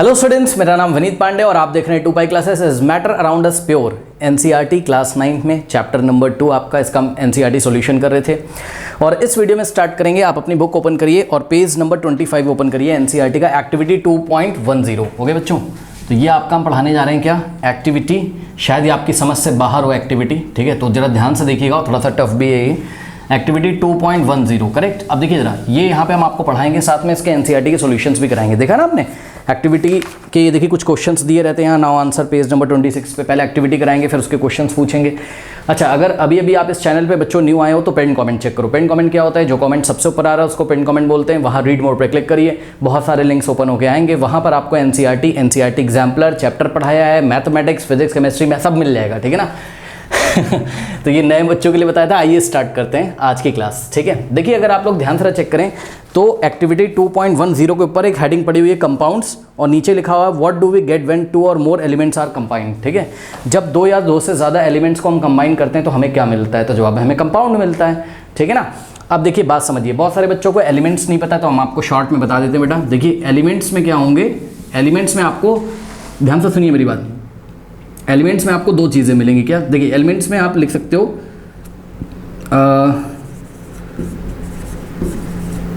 Hello students, मेरा नाम विनीत पांडे और आप देख रहे हैं 2 pi classes is matter around us pure NCERT class 9 में चैप्टर नंबर 2 आपका इसका एनसीईआरटी सॉल्यूशन कर रहे थे। और इस वीडियो में स्टार्ट करेंगे। आप अपनी बुक ओपन करिए और पेज नंबर 25 ओपन करिए। एनसीईआरटी का एक्टिविटी 2.10 हो गए बच्चों। तो ये आपका हम पढ़ाने जा रहे हैं क्या, एक्टिविटी। शायद ये आपकी समझ से बाहर हो एक्टिविटी, ठीक है, तो जरा ध्यान से देखिएगा, थोड़ा सा टफ भी है ये। Activity 2.10 correct. अब देखिए जरा, ये यहाँ पे हम आपको पढ़ाएंगे, साथ में इसके एनसीईआरटी के सॉल्यूशंस भी कराएंगे। देखा ना आपने एक्टिविटी के, ये देखिए कुछ क्वेश्चंस दिए रहते हैं यहाँ, नाउ आंसर पेज नंबर 26 पे। पहले एक्टिविटी कराएंगे, फिर उसके क्वेश्चंस पूछेंगे। अच्छा, अगर अभी आप इस चैनल पे बच्चों न्यू आए हो तो पेन कमेंट चेक करो। पेन कमेंट क्या होता है, जो कमेंट सबसे ऊपर आ रहा है उसको पेन कमेंट बोलते हैं। वहाँ रीड मोड पे क्लिक करिए, बहुत सारे लिंक्स ओपन होकर आएंगे। वहाँ पर आपको एनसीईआरटी एग्जाम्पलर चैप्टर पढ़ाया है, मैथमेटिक्स, फिजिक्स, केमिस्ट्री में सब मिल जाएगा, ठीक है ना। तो ये नए बच्चों के लिए बताया था। आइए स्टार्ट करते हैं आज की क्लास, ठीक है। देखिए, अगर आप लोग ध्यान से चेक करें तो एक्टिविटी 2.10 के ऊपर एक हेडिंग पड़ी हुई है कंपाउंड्स, और नीचे लिखा हुआ है what do we get when 2 or more elements are combined, ठीक है। जब 2 या 2 से ज़्यादा एलिमेंट्स को हम कंबाइन करते हैं तो हमें क्या मिलता है, तो जवाब हमें कंपाउंड मिलता है, ठीक है ना। अब देखिए बात समझिए, बहुत सारे बच्चों को एलिमेंट्स नहीं पता, तो हम आपको शॉर्ट में बता देते हैं बेटा। देखिए एलिमेंट्स में क्या होंगे, एलिमेंट्स में आपको ध्यान से सुनिए मेरी बात। एलिमेंट्स में आपको 2 चीज़ें मिलेंगी क्या। देखिए एलिमेंट्स में आप लिख सकते हो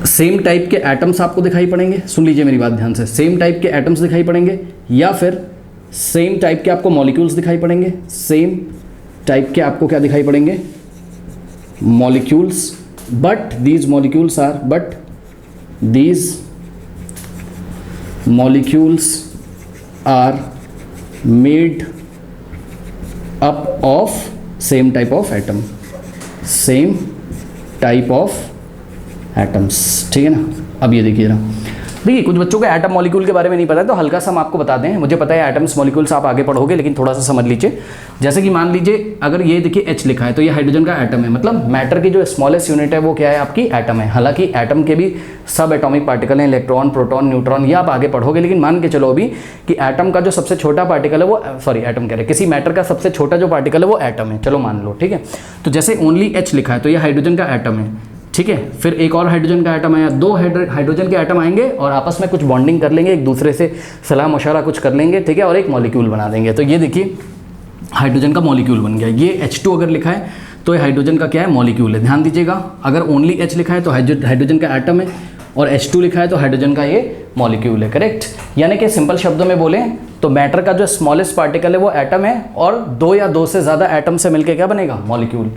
सेम टाइप के एटम्स आपको दिखाई पड़ेंगे। सुन लीजिए मेरी बात ध्यान से, सेम टाइप के एटम्स दिखाई पड़ेंगे, या फिर सेम टाइप के आपको मॉलिक्यूल्स दिखाई पड़ेंगे। सेम टाइप के आपको क्या दिखाई पड़ेंगे, molecules. But these molecules are made up of same type of atom, same type of atoms, ठीक है ना। अब ये देखिए ना, देखिए कुछ बच्चों को एटम मॉलिक्यूल के बारे में नहीं पता है, तो हल्का सा हम आपको बता दें। मुझे पता है एटम्स मॉलिक्यूल्स आप आगे पढ़ोगे, लेकिन थोड़ा सा समझ लीजिए। जैसे कि मान लीजिए अगर ये देखिए H लिखा है तो ये हाइड्रोजन का एटम है, मतलब मैटर की जो स्मॉलेस्ट यूनिट है वो क्या है, आपकी एटम है। हालांकि एटम के भी सब एटॉमिक पार्टिकल हैं, इलेक्ट्रॉन, प्रोटॉन, न्यूट्रॉन, ये आप आगे पढ़ोगे। लेकिन मान के चलो अभी कि एटम का जो सबसे छोटा पार्टिकल है वो, सॉरी एटम कह रहे, किसी मैटर का सबसे छोटा जो पार्टिकल है वो एटम है, चलो मान लो, ठीक है। तो जैसे ओनली H लिखा है तो ये हाइड्रोजन का एटम है, ठीक है। फिर एक और हाइड्रोजन का एटम आया, 2 हाइड्रोजन के एटम आएंगे और आपस में कुछ बॉन्डिंग कर लेंगे, एक दूसरे से सलाह मशवरा कुछ कर लेंगे, ठीक है, और एक मॉलिक्यूल बना देंगे। तो ये देखिए हाइड्रोजन का मॉलिक्यूल बन गया। ये H2 अगर लिखा है तो ये हाइड्रोजन का क्या है, मॉलिक्यूल है। ध्यान दीजिएगा, अगर ओनली H लिखा है तो हाइड्रोजन का एटम है, और H2 लिखा है तो हाइड्रोजन का ये मॉलिक्यूल है, करेक्ट। यानी कि सिंपल शब्दों में बोलें तो मैटर का जो स्मॉलेस्ट पार्टिकल है वो एटम है, और 2 या 2 से ज़्यादा एटम से मिलकर क्या बनेगा, मॉलिक्यूल,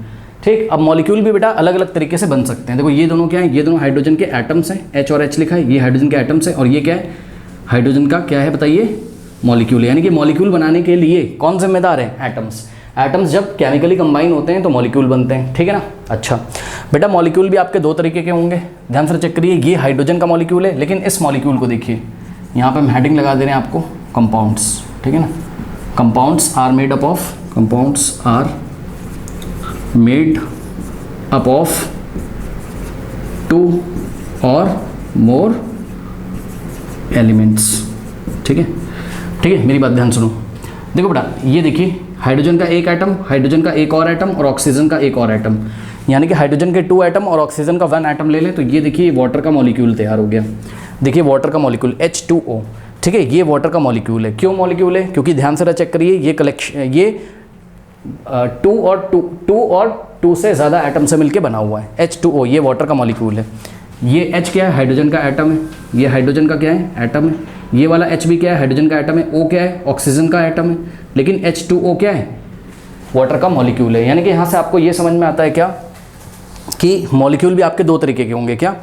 ठीक। अब मॉलिक्यूल भी बेटा अलग अलग तरीके से बन सकते हैं। देखो ये दोनों क्या है, ये दोनों हाइड्रोजन के एटम्स हैं, H और H लिखा है, ये हाइड्रोजन के एटम्स हैं, और ये क्या है, हाइड्रोजन का क्या है बताइए, मॉलिक्यूल है। यानी कि मॉलिक्यूल बनाने के लिए कौन जिम्मेदार है, एटम्स। एटम्स जब केमिकली कंबाइन होते हैं तो मॉलिक्यूल बनते हैं, ठीक है ना। अच्छा बेटा, मॉलिक्यूल भी आपके 2 तरीके के होंगे, ध्यान से चेक करिए। ये हाइड्रोजन का मॉलिक्यूल है, लेकिन इस मॉलिक्यूल को देखिए, यहाँ पर हम हेडिंग लगा दे रहे हैं आपको, कंपाउंड्स, ठीक है ना। Compounds are made up of 2 or more elements, ठीक है, ठीक है। मेरी बात ध्यान सुनो। देखो बेटा, ये देखिए हाइड्रोजन का एक एटम, हाइड्रोजन का एक और एटम, और ऑक्सीजन का एक और एटम। यानी कि हाइड्रोजन के 2 एटम और ऑक्सीजन का 1 एटम ले लें तो ये देखिए वाटर का मॉलिक्यूल तैयार हो गया। देखिए वाटर का मॉलिक्यूल H2O, ठीक है, ये वाटर का मॉलिक्यूल है। क्यों मॉलिक्यूल है, क्योंकि ध्यान से चेक करिए, ये कलेक्शन, ये 2 और 2 से ज़्यादा एटम से मिलके बना हुआ है। H2O ये वाटर का मॉलिक्यूल है। ये H क्या है, हाइड्रोजन का एटम है। ये हाइड्रोजन का क्या है, एटम है। ये वाला H भी क्या है, हाइड्रोजन का एटम है। O क्या है, ऑक्सीजन का एटम है। लेकिन H2O क्या है, वाटर का मॉलिक्यूल है। यानी कि यहाँ से आपको ये समझ में आता है क्या, कि मॉलिक्यूल भी आपके 2 तरीके के होंगे क्या।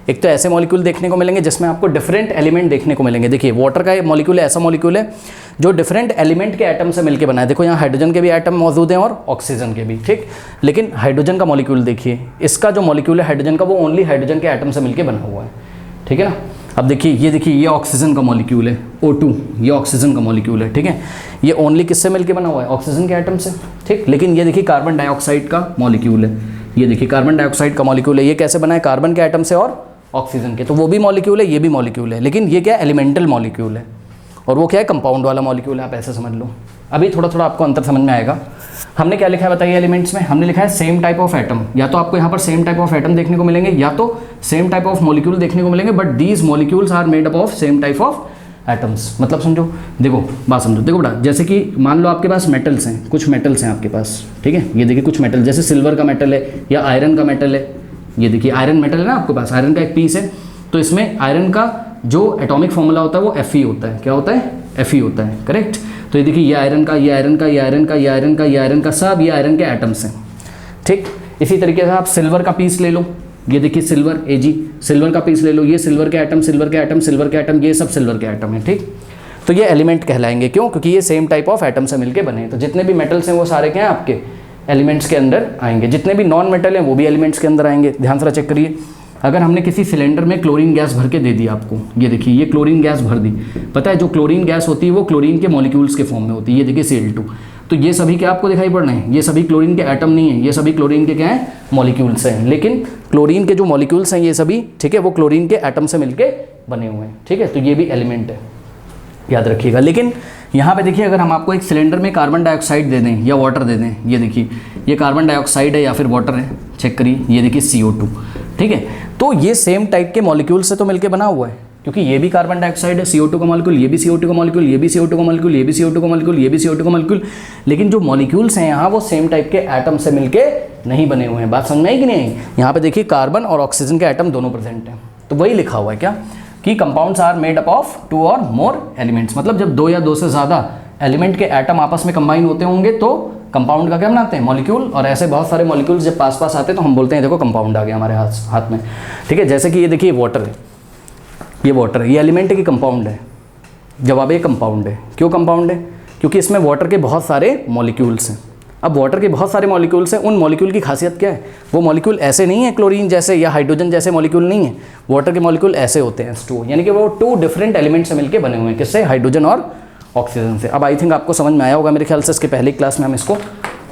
एक तो ऐसे मॉलिक्यूल देखने को मिलेंगे जिसमें आपको डिफरेंट एलिमेंट देखने को मिलेंगे। देखिए वाटर का मॉलिक्यूल ऐसा मॉलिक्यूल है जो डिफरेंट एलिमेंट के एटम से मिलकर बना है। देखो यहाँ हाइड्रोजन के भी एटम मौजूद हैं और ऑक्सीजन के भी, ठीक। लेकिन हाइड्रोजन का मॉलिक्यूल देखिए, इसका जो मॉलिक्यूल है हाइड्रोजन का, वो ओनली हाइड्रोजन के एटम से मिलकर बना हुआ है, ठीक है ना। अब देखिए ये ऑक्सीजन का मॉलिक्यूल है, O2, ये ऑक्सीजन का मॉलिक्यूल है, ठीक है। ये ओनली किससे मिलकर बना हुआ है, ऑक्सीजन के एटम से, ठीक। लेकिन ये देखिए कार्बन डाइऑक्साइड का मॉलिक्यूल है। ये देखिए कार्बन डाइऑक्साइड का मॉलिक्यूल है। ये कैसे बना है, कार्बन के एटम से और ऑक्सीजन के। तो वो भी मॉलिक्यूल है, ये भी मॉलिक्यूल है, लेकिन ये क्या है, एलिमेंटल मॉलिक्यूल है, और वो क्या है, कंपाउंड वाला मॉलिक्यूल है। आप ऐसे समझ लो, अभी थोड़ा थोड़ा आपको अंतर समझ में आएगा। हमने क्या लिखा है बताइए एलिमेंट्स में, हमने लिखा है सेम टाइप ऑफ एटम। या तो आपको यहाँ पर सेम टाइप ऑफ एटम देखने को मिलेंगे, या तो सेम टाइप ऑफ मॉलिक्यूल देखने को मिलेंगे, but these molecules are made up of same type of atoms, मतलब समझो, देखो बात समझो, देखो बेटा, जैसे कि मान लो आपके पास मेटल्स हैं, कुछ मेटल्स हैं आपके पास, ठीक है, ये देखिए कुछ मेटल, जैसे सिल्वर का मेटल है या आयरन का मेटल है, ये देखिए आयरन मेटल है ना आपके पास, आयरन का एक पीस है, तो इसमें आयरन का जो एटॉमिक फॉर्मूला होता है वो Fe होता है, क्या होता है, Fe होता है, करेक्ट। तो ये देखिए ये आयरन का, ये आयरन का, ये आयरन का, ये आयरन का, ये आयरन का, सब ये आयरन के एटम्स हैं, ठीक। इसी तरीके से आप सिल्वर का पीस ले लो, ये देखिए सिल्वर, Ag, सिल्वर का पीस ले लो, ये सिल्वर के एटम, सिल्वर के एटम, सिल्वर के एटम, ये सब सिल्वर के एटम है, ठीक। तो ये एलिमेंट कहलाएंगे, क्यों, क्योंकि ये सेम टाइप ऑफ एटम से मिलके बने हैं। तो जितने भी मेटल्स हैं वो सारे क्या हैं आपके एलिमेंट्स के अंदर आएंगे, जितने भी नॉन मेटल हैं वो भी एलिमेंट्स के अंदर आएंगे। ध्यान से चेक करिए, अगर हमने किसी सिलेंडर में क्लोरीन गैस भर के दे दी आपको, ये देखिए ये क्लोरीन गैस भर दी, पता है जो क्लोरीन गैस होती है वो क्लोरीन के मॉलिक्यूल्स के फॉर्म में होती है, ये देखिए Cl2, तो ये सभी क्या आपको दिखाई पड़ रहे हैं, ये सभी क्लोरीन के एटम नहीं है, ये सभी क्लोरीन के क्या हैं, मॉलिक्यूल्स हैं, लेकिन क्लोरीन के जो मॉलिक्यूल्स हैं ये सभी, ठीक है, वो क्लोरीन के एटम से मिलके बने हुए हैं, ठीक है, तो ये भी एलिमेंट है, याद रखिएगा। लेकिन यहाँ पे देखिए, अगर हम आपको एक सिलेंडर में कार्बन डाइऑक्साइड दे दें या वाटर दे दें, ये देखिए ये कार्बन डाइऑक्साइड है या फिर वाटर है, चेक करिए, ये देखिए CO2, ठीक है, तो ये सेम टाइप के मॉलिक्यूल से तो मिलके बना हुआ है, क्योंकि ये भी कार्बन डाइऑक्साइड है, CO2 का मॉलिक्यूल, ये भी CO2 का मॉलिक्यूल, ये भी CO2 का मॉलिक्यूल, ये भी CO2 का मॉलिक्यूल, ये भी CO2 का मॉलिक्यूल, लेकिन जो मॉलिक्यूल्स हैं यहाँ वो सेम टाइप के एटम से मिलके नहीं बने हुए हैं। बात समझ में आई कि नहीं आई? यहाँ पे देखिए कार्बन और ऑक्सीजन के एटम दोनों प्रेजेंट हैं, तो वही लिखा हुआ है क्या कि compounds are made up of 2 or more elements, मतलब जब 2 या 2 से ज़्यादा एलिमेंट के एटम आपस में कंबाइन होते होंगे तो कंपाउंड का क्या बनाते हैं, मॉलिक्यूल, और ऐसे बहुत सारे मॉलिक्यूल्स जब पास पास आते हैं तो हम बोलते हैं देखो कंपाउंड आ गया हमारे हाथ में, ठीक है। जैसे कि ये देखिए वाटर है, ये वाटर है, ये एलिमेंट है कि कंपाउंड है, जवाब ये कंपाउंड है। क्यों कंपाउंड है? क्योंकि इसमें वाटर के बहुत सारे मॉलिक्यूल्स हैं। अब वाटर के बहुत सारे मॉलिक्यूल्स हैं, उन मॉलिक्यूल की खासियत क्या है, वो मॉलिक्यूल ऐसे नहीं है क्लोरीन जैसे या हाइड्रोजन जैसे मॉलिक्यूल नहीं है, वाटर के मॉलिक्यूल ऐसे होते हैं H2O, यानी कि वो 2 डिफरेंट एलिमेंट से मिलकर बने हुए हैं, किससे, हाइड्रोजन और ऑक्सीजन से। अब आई थिंक आपको समझ में आया होगा, मेरे ख्याल से इसके पहली क्लास में हम इसको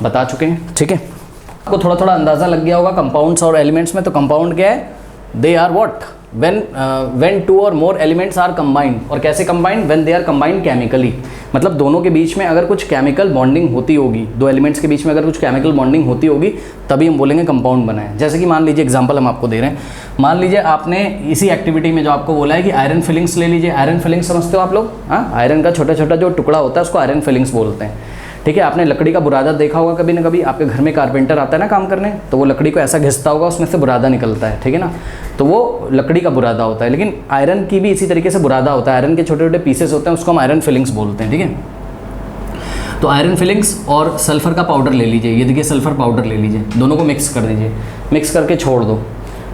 बता चुके हैं, ठीक है। आपको थोड़ा थोड़ा अंदाज़ा लग गया होगा कंपाउंड्स और एलिमेंट्स में। तो कंपाउंड क्या है, they are what, when 2 or more elements are combined, और कैसे combined, when they are combined chemically, मतलब दोनों के बीच में अगर कुछ केमिकल बॉन्डिंग होती होगी, 2 एलिमेंट्स के बीच में अगर कुछ केमिकल बॉन्डिंग होती होगी तभी हम बोलेंगे कंपाउंड बना है। जैसे कि मान लीजिए एग्जांपल हम आपको दे रहे हैं, मान लीजिए आपने इसी एक्टिविटी में जो आपको बोला है कि आयरन फिलिंग्स ले लीजिए। आयरन फिलिंग्स समझते हो आप लोग? हाँ, आयरन का छोटा छोटा जो टुकड़ा होता है उसको आयरन फिलिंग्स बोलते हैं, ठीक है। आपने लकड़ी का बुरादा देखा होगा कभी ना कभी, आपके घर में कारपेंटर आता है ना काम करने, तो वो लकड़ी को ऐसा घिसता होगा, उसमें से बुरादा निकलता है, ठीक है ना, तो वो लकड़ी का बुरादा होता है। लेकिन आयरन की भी इसी तरीके से बुरादा होता है, आयरन के छोटे छोटे पीसेस होते हैं, उसको हम आयरन फिलिंग्स बोलते हैं, ठीक है। तो आयरन फिलिंग्स और सल्फर का पाउडर ले लीजिए, ये देखिए सल्फर पाउडर ले लीजिए, दोनों को मिक्स कर दीजिए, मिक्स करके छोड़ दो,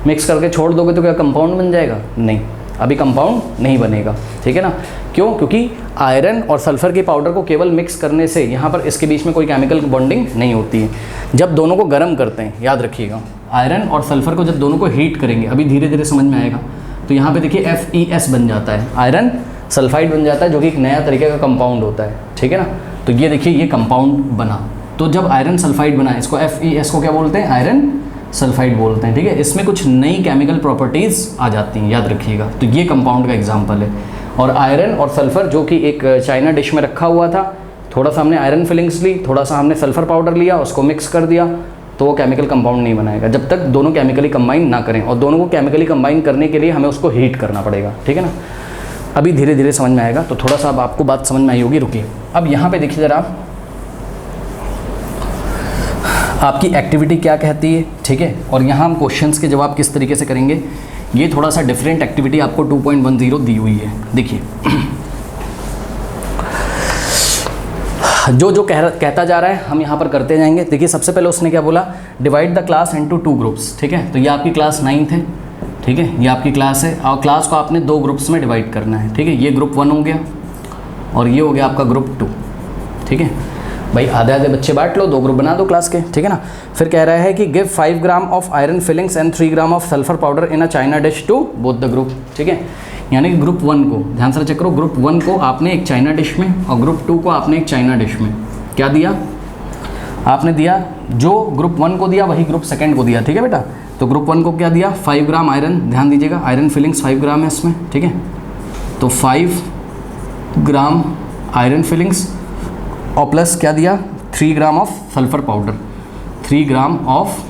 मिक्स करके छोड़ दोगे तो क्या कंपाउंड बन जाएगा? नहीं, अभी कंपाउंड नहीं बनेगा, ठीक है ना। क्यों? क्योंकि आयरन और सल्फर के पाउडर को केवल मिक्स करने से यहाँ पर इसके बीच में कोई केमिकल बॉन्डिंग नहीं होती है। जब दोनों को गर्म करते हैं, याद रखिएगा, आयरन और सल्फर को जब दोनों को हीट करेंगे, अभी धीरे धीरे समझ में आएगा, तो यहाँ पे देखिए FeS बन जाता है, आयरन सल्फाइड बन जाता है, जो कि एक नया तरीके का कंपाउंड होता है, ठीक है ना। तो ये देखिए ये कंपाउंड बना, तो जब आयरन सल्फाइड बना, इसको FeS को क्या बोलते हैं? आयरन सल्फाइड बोलते हैं, ठीक है। इसमें कुछ नई केमिकल प्रॉपर्टीज़ आ जाती हैं, याद रखिएगा। तो ये कंपाउंड का एग्जांपल है। और आयरन और सल्फर जो कि एक चाइना डिश में रखा हुआ था, थोड़ा सा हमने आयरन फिलिंग्स ली, थोड़ा सा हमने सल्फर पाउडर लिया, उसको मिक्स कर दिया, तो वो केमिकल कंपाउंड नहीं बनाएगा जब तक दोनों केमिकली कंबाइन ना करें, और दोनों को केमिकली कंबाइन करने के लिए हमें उसको हीट करना पड़ेगा, ठीक है ना। अभी धीरे धीरे समझ में आएगा, तो थोड़ा सा अब आपको बात समझ में आई होगी, रुकिए। अब यहाँ पे देखिए ज़रा आपकी एक्टिविटी क्या कहती है, ठीक है, और यहाँ हम क्वेश्चंस के जवाब किस तरीके से करेंगे, ये थोड़ा सा डिफरेंट एक्टिविटी आपको 2.10 दी हुई है। देखिए जो कहता जा रहा है हम यहाँ पर करते जाएंगे। देखिए सबसे पहले उसने क्या बोला, divide the class into 2 groups, ठीक है। तो ये आपकी क्लास 9th है, ठीक है, ये आपकी क्लास है, और क्लास को आपने 2 ग्रुप्स में डिवाइड करना है, ठीक है। ये ग्रुप 1 हो गया और ये हो गया आपका ग्रुप 2, ठीक है भाई। आधे आधे बच्चे बांट लो, 2 ग्रुप बना दो क्लास के, ठीक है ना। फिर कह रहा है कि give 5 gram of iron filings and 3 gram of sulphur powder in a china dish to both the group, ठीक है। यानी कि ग्रुप 1 को, ध्यान से चेक करो, ग्रुप 1 को आपने एक चाइना डिश में और ग्रुप 2 को आपने एक चाइना डिश में क्या दिया, आपने दिया जो ग्रुप 1 को दिया वही ग्रुप 2 को दिया, ठीक है बेटा। तो ग्रुप 1 को क्या दिया, 5 ग्राम आयरन, ध्यान दीजिएगा आयरन फिलिंग्स 5 ग्राम है इसमें, ठीक है। तो 5 ग्राम आयरन फिलिंग्स और प्लस क्या दिया, 3 gram of sulphur powder, 3 gram of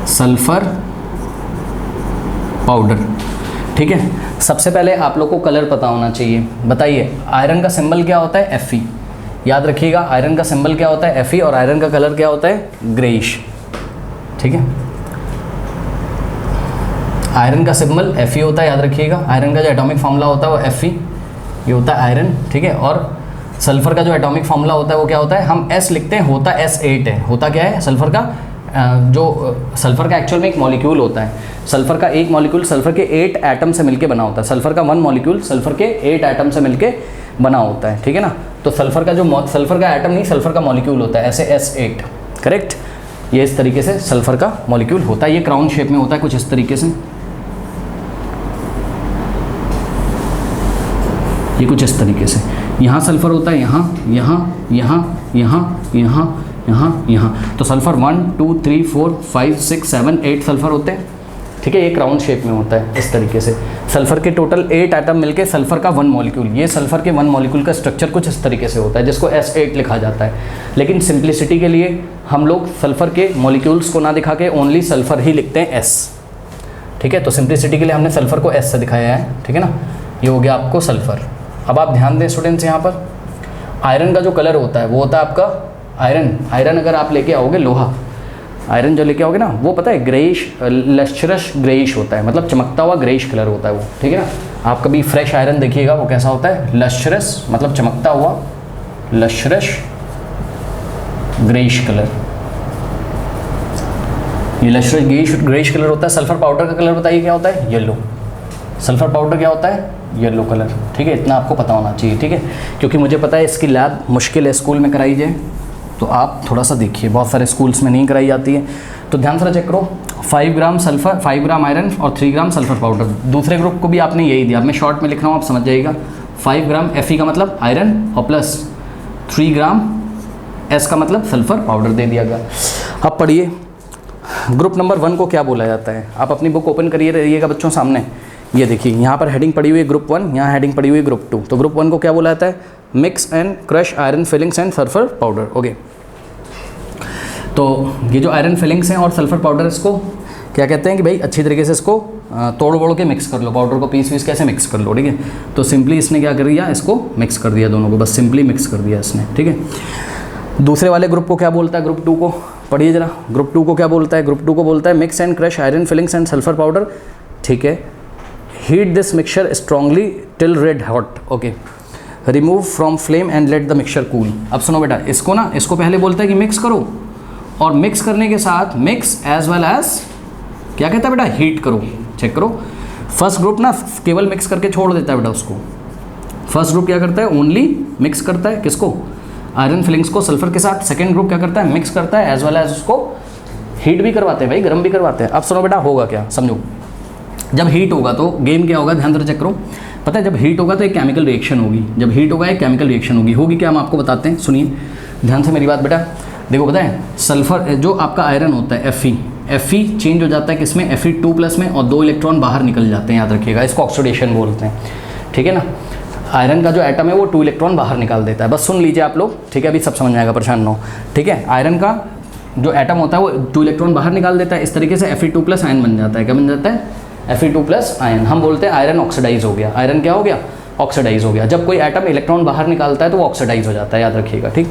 sulphur powder, ठीक है, सबसे पहले आप लोग को कलर पता होना चाहिए। बताइए आयरन का सिंबल क्या होता है? Fe। याद रखिएगा आयरन का सिंबल क्या होता है? Fe, और आयरन का कलर क्या होता है? ग्रेइश। ठीक है, आयरन का सिंबल Fe होता है, याद रखिएगा। आयरन का जो एटॉमिक फार्मूला होता है वो Fe, ये होता है आयरन। ठीक है, और सल्फर का जो एटॉमिक फार्मूला होता है वो क्या होता है? हम S लिखते हैं, होता S8 है। होता क्या है? सल्फर का जो सल्फर का एक्चुअल में एक मॉलिक्यूल होता है। सल्फर का एक मॉलिक्यूल सल्फर के 8 एटम से मिलके बना होता है। सल्फर का 1 मॉलिक्यूल सल्फर के 8 एटम से मिलके बना होता है। ठीक है ना, तो सल्फर का जो सल्फर का एटम नहीं, सल्फर का मॉलिक्यूल होता है, ऐसे S8। करेक्ट, ये इस तरीके से सल्फर का मॉलिक्यूल होता है। ये क्राउन शेप में होता है कुछ इस तरीके से, ये कुछ इस तरीके से। यहाँ सल्फर होता है, यहाँ यहाँ यहाँ यहाँ यहाँ यहाँ यहाँ। तो सल्फर 1 2 3 4 5 6 7 8 सल्फर होते हैं। ठीक है, ये क्राउन शेप में होता है इस तरीके से। सल्फर के टोटल 8 एटम मिलके सल्फर का 1 मॉलिक्यूल, ये सल्फर के 1 मॉलिक्यूल का स्ट्रक्चर कुछ इस तरीके से होता है, जिसको S8 लिखा जाता है। लेकिन सिंप्लिसिटी के लिए हम लोग सल्फर के मॉलिक्यूल्स को ना दिखा के ओनली सल्फर ही लिखते हैं S। ठीक है, तो सिंप्लिसिटी के लिए हमने सल्फर को S से दिखाया है। ठीक है ना, ये हो गया आपको सल्फर। अब आप ध्यान दें स्टूडेंट्स, यहाँ पर आयरन का जो कलर होता है वो होता है आपका आयरन। आयरन अगर आप लेके आओगे, लोहा आयरन जो लेके आओगे ना, वो पता है ग्रेइश, लश्चरस ग्रेइश होता है, मतलब चमकता हुआ ग्रेइश कलर होता है वो। ठीक है ना, आप कभी फ्रेश आयरन देखिएगा वो कैसा होता है? लश्चरस, मतलब चमकता हुआ लश्चरस ग्रेइश कलर, ये लश्चरस ग्रेइश कलर होता है। सल्फर पाउडर का कलर बताइए क्या होता है? येलो। सल्फर पाउडर क्या होता है? Yellow colour. ठीक है, इतना आपको पता होना चाहिए। ठीक है, क्योंकि मुझे पता है इसकी लैब मुश्किल है स्कूल में कराई जाए, तो आप थोड़ा सा देखिए, बहुत सारे स्कूल्स में नहीं कराई जाती है। तो ध्यान से चेक करो, 5 ग्राम सल्फर, 5 ग्राम आयरन और 3 ग्राम सल्फर पाउडर। दूसरे ग्रुप को भी आपने यही दिया, मैं शॉर्ट में लिख रहा हूँ, आप समझ जाइएगा। 5 ग्राम Fe का मतलब आयरन और प्लस 3 ग्राम S का मतलब सल्फर पाउडर दे दिया गया। अब पढ़िए ग्रुप नंबर 1 को क्या बोला जाता है। आप अपनी बुक ओपन करिए रहिएगा बच्चों सामने, ये देखिए यहाँ पर हेडिंग पड़ी हुई है ग्रुप 1, यहाँ हेडिंग पड़ी हुई है ग्रुप 2। तो ग्रुप 1 को क्या बोला जाता है? Mix and crush iron filings and sulphur powder. Okay, तो ये जो आयरन फिलिंग्स हैं और सल्फर पाउडर, इसको क्या कहते हैं कि भाई अच्छी तरीके से इसको तोड़ वोड़ के मिक्स कर लो, पाउडर को पीस कैसे मिक्स कर लो। ठीक है, तो सिंपली इसने क्या कर दिया, इसको मिक्स कर दिया दोनों को, बस सिंपली मिक्स कर दिया इसने। ठीक है, दूसरे वाले ग्रुप को क्या बोलता है? ग्रुप 2 को पढ़िए जरा, ग्रुप 2 को क्या बोलता है? ग्रुप 2 को बोलता है mix and crush iron filings and sulphur powder. ठीक है, heat this mixture strongly till red hot. Okay, remove from flame and let the mixture cool. अब सुनो बेटा, इसको ना, इसको पहले बोलता है कि मिक्स करो, और मिक्स करने के साथ मिक्स एज वेल एज क्या कहता है बेटा? हीट करो। चेक करो, फर्स्ट ग्रुप ना केवल मिक्स करके छोड़ देता है बेटा उसको। फर्स्ट ग्रुप क्या करता है? ओनली मिक्स करता है, किसको? आयरन फिलिंग्स को सल्फर के साथ। सेकेंड ग्रुप क्या करता है? मिक्स करता है एज वेल एज उसको हीट भी करवाते हैं भाई, गर्म भी करवाते हैं। अब सुनो बेटा, होगा क्या समझो। जब हीट होगा तो गेम क्या होगा, ध्यान से चेक करो। पता है जब हीट होगा तो एक केमिकल रिएक्शन होगी, जब हीट होगा एक केमिकल रिएक्शन होगी क्या, हम आपको बताते हैं, सुनिए ध्यान से मेरी बात बेटा। देखो पता है सल्फर जो आपका आयरन होता है Fe चेंज हो जाता है किसमें? Fe2+ में, और 2 इलेक्ट्रॉन बाहर निकल जाते हैं, याद रखिएगा, इसको ऑक्सीडेशन बोलते हैं। ठीक है ना, आयरन का जो एटम है वो 2 इलेक्ट्रॉन बाहर निकाल देता है। बस सुन लीजिए आप लोग, ठीक है, अभी सब समझ में आएगा, परेशान ना हो। ठीक है, आयरन का जो एटम होता है वो 2 इलेक्ट्रॉन बाहर निकाल देता है, इस तरीके से Fe2+ आयन बन जाता है। क्या बन जाता है? Fe2+ ion. हम बोलते हैं आयरन ऑक्सीडाइज हो गया। आयरन क्या हो गया? ऑक्सीडाइज हो गया। जब कोई एटम इलेक्ट्रॉन बाहर निकालता है तो वो ऑक्सीडाइज हो जाता है, याद रखिएगा। ठीक,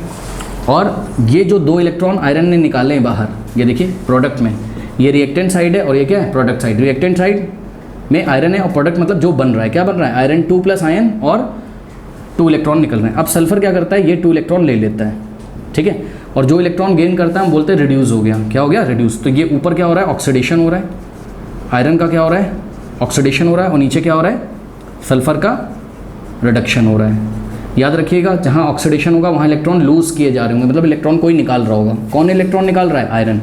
और ये जो 2 इलेक्ट्रॉन आयरन ने निकाले हैं बाहर, ये देखिए प्रोडक्ट में, ये रिएक्टेंट साइड है और ये क्या है? Product side. रिएक्टेंट साइड में आयरन है और प्रोडक्ट मतलब जो बन रहा है, क्या बन रहा है? आयरन 2+ आयन और 2 इलेक्ट्रॉन निकल रहे हैं। अब सल्फर क्या करता है? ये 2 इलेक्ट्रॉन ले लेता है, ठीक है, और जो इलेक्ट्रॉन गेन करता है हम बोलते हैं रिड्यूस हो गया। क्या हो गया? रिड्यूस। तो ये ऊपर क्या हो रहा है? ऑक्सीडेशन हो रहा है। आयरन का क्या हो रहा है? ऑक्सीडेशन हो रहा है, और नीचे क्या हो रहा है? सल्फर का रिडक्शन हो रहा है। याद रखिएगा, जहाँ ऑक्सीडेशन होगा वहाँ इलेक्ट्रॉन लूज किए जा रहे होंगे, मतलब इलेक्ट्रॉन कोई निकाल रहा होगा। कौन इलेक्ट्रॉन निकाल रहा है? आयरन।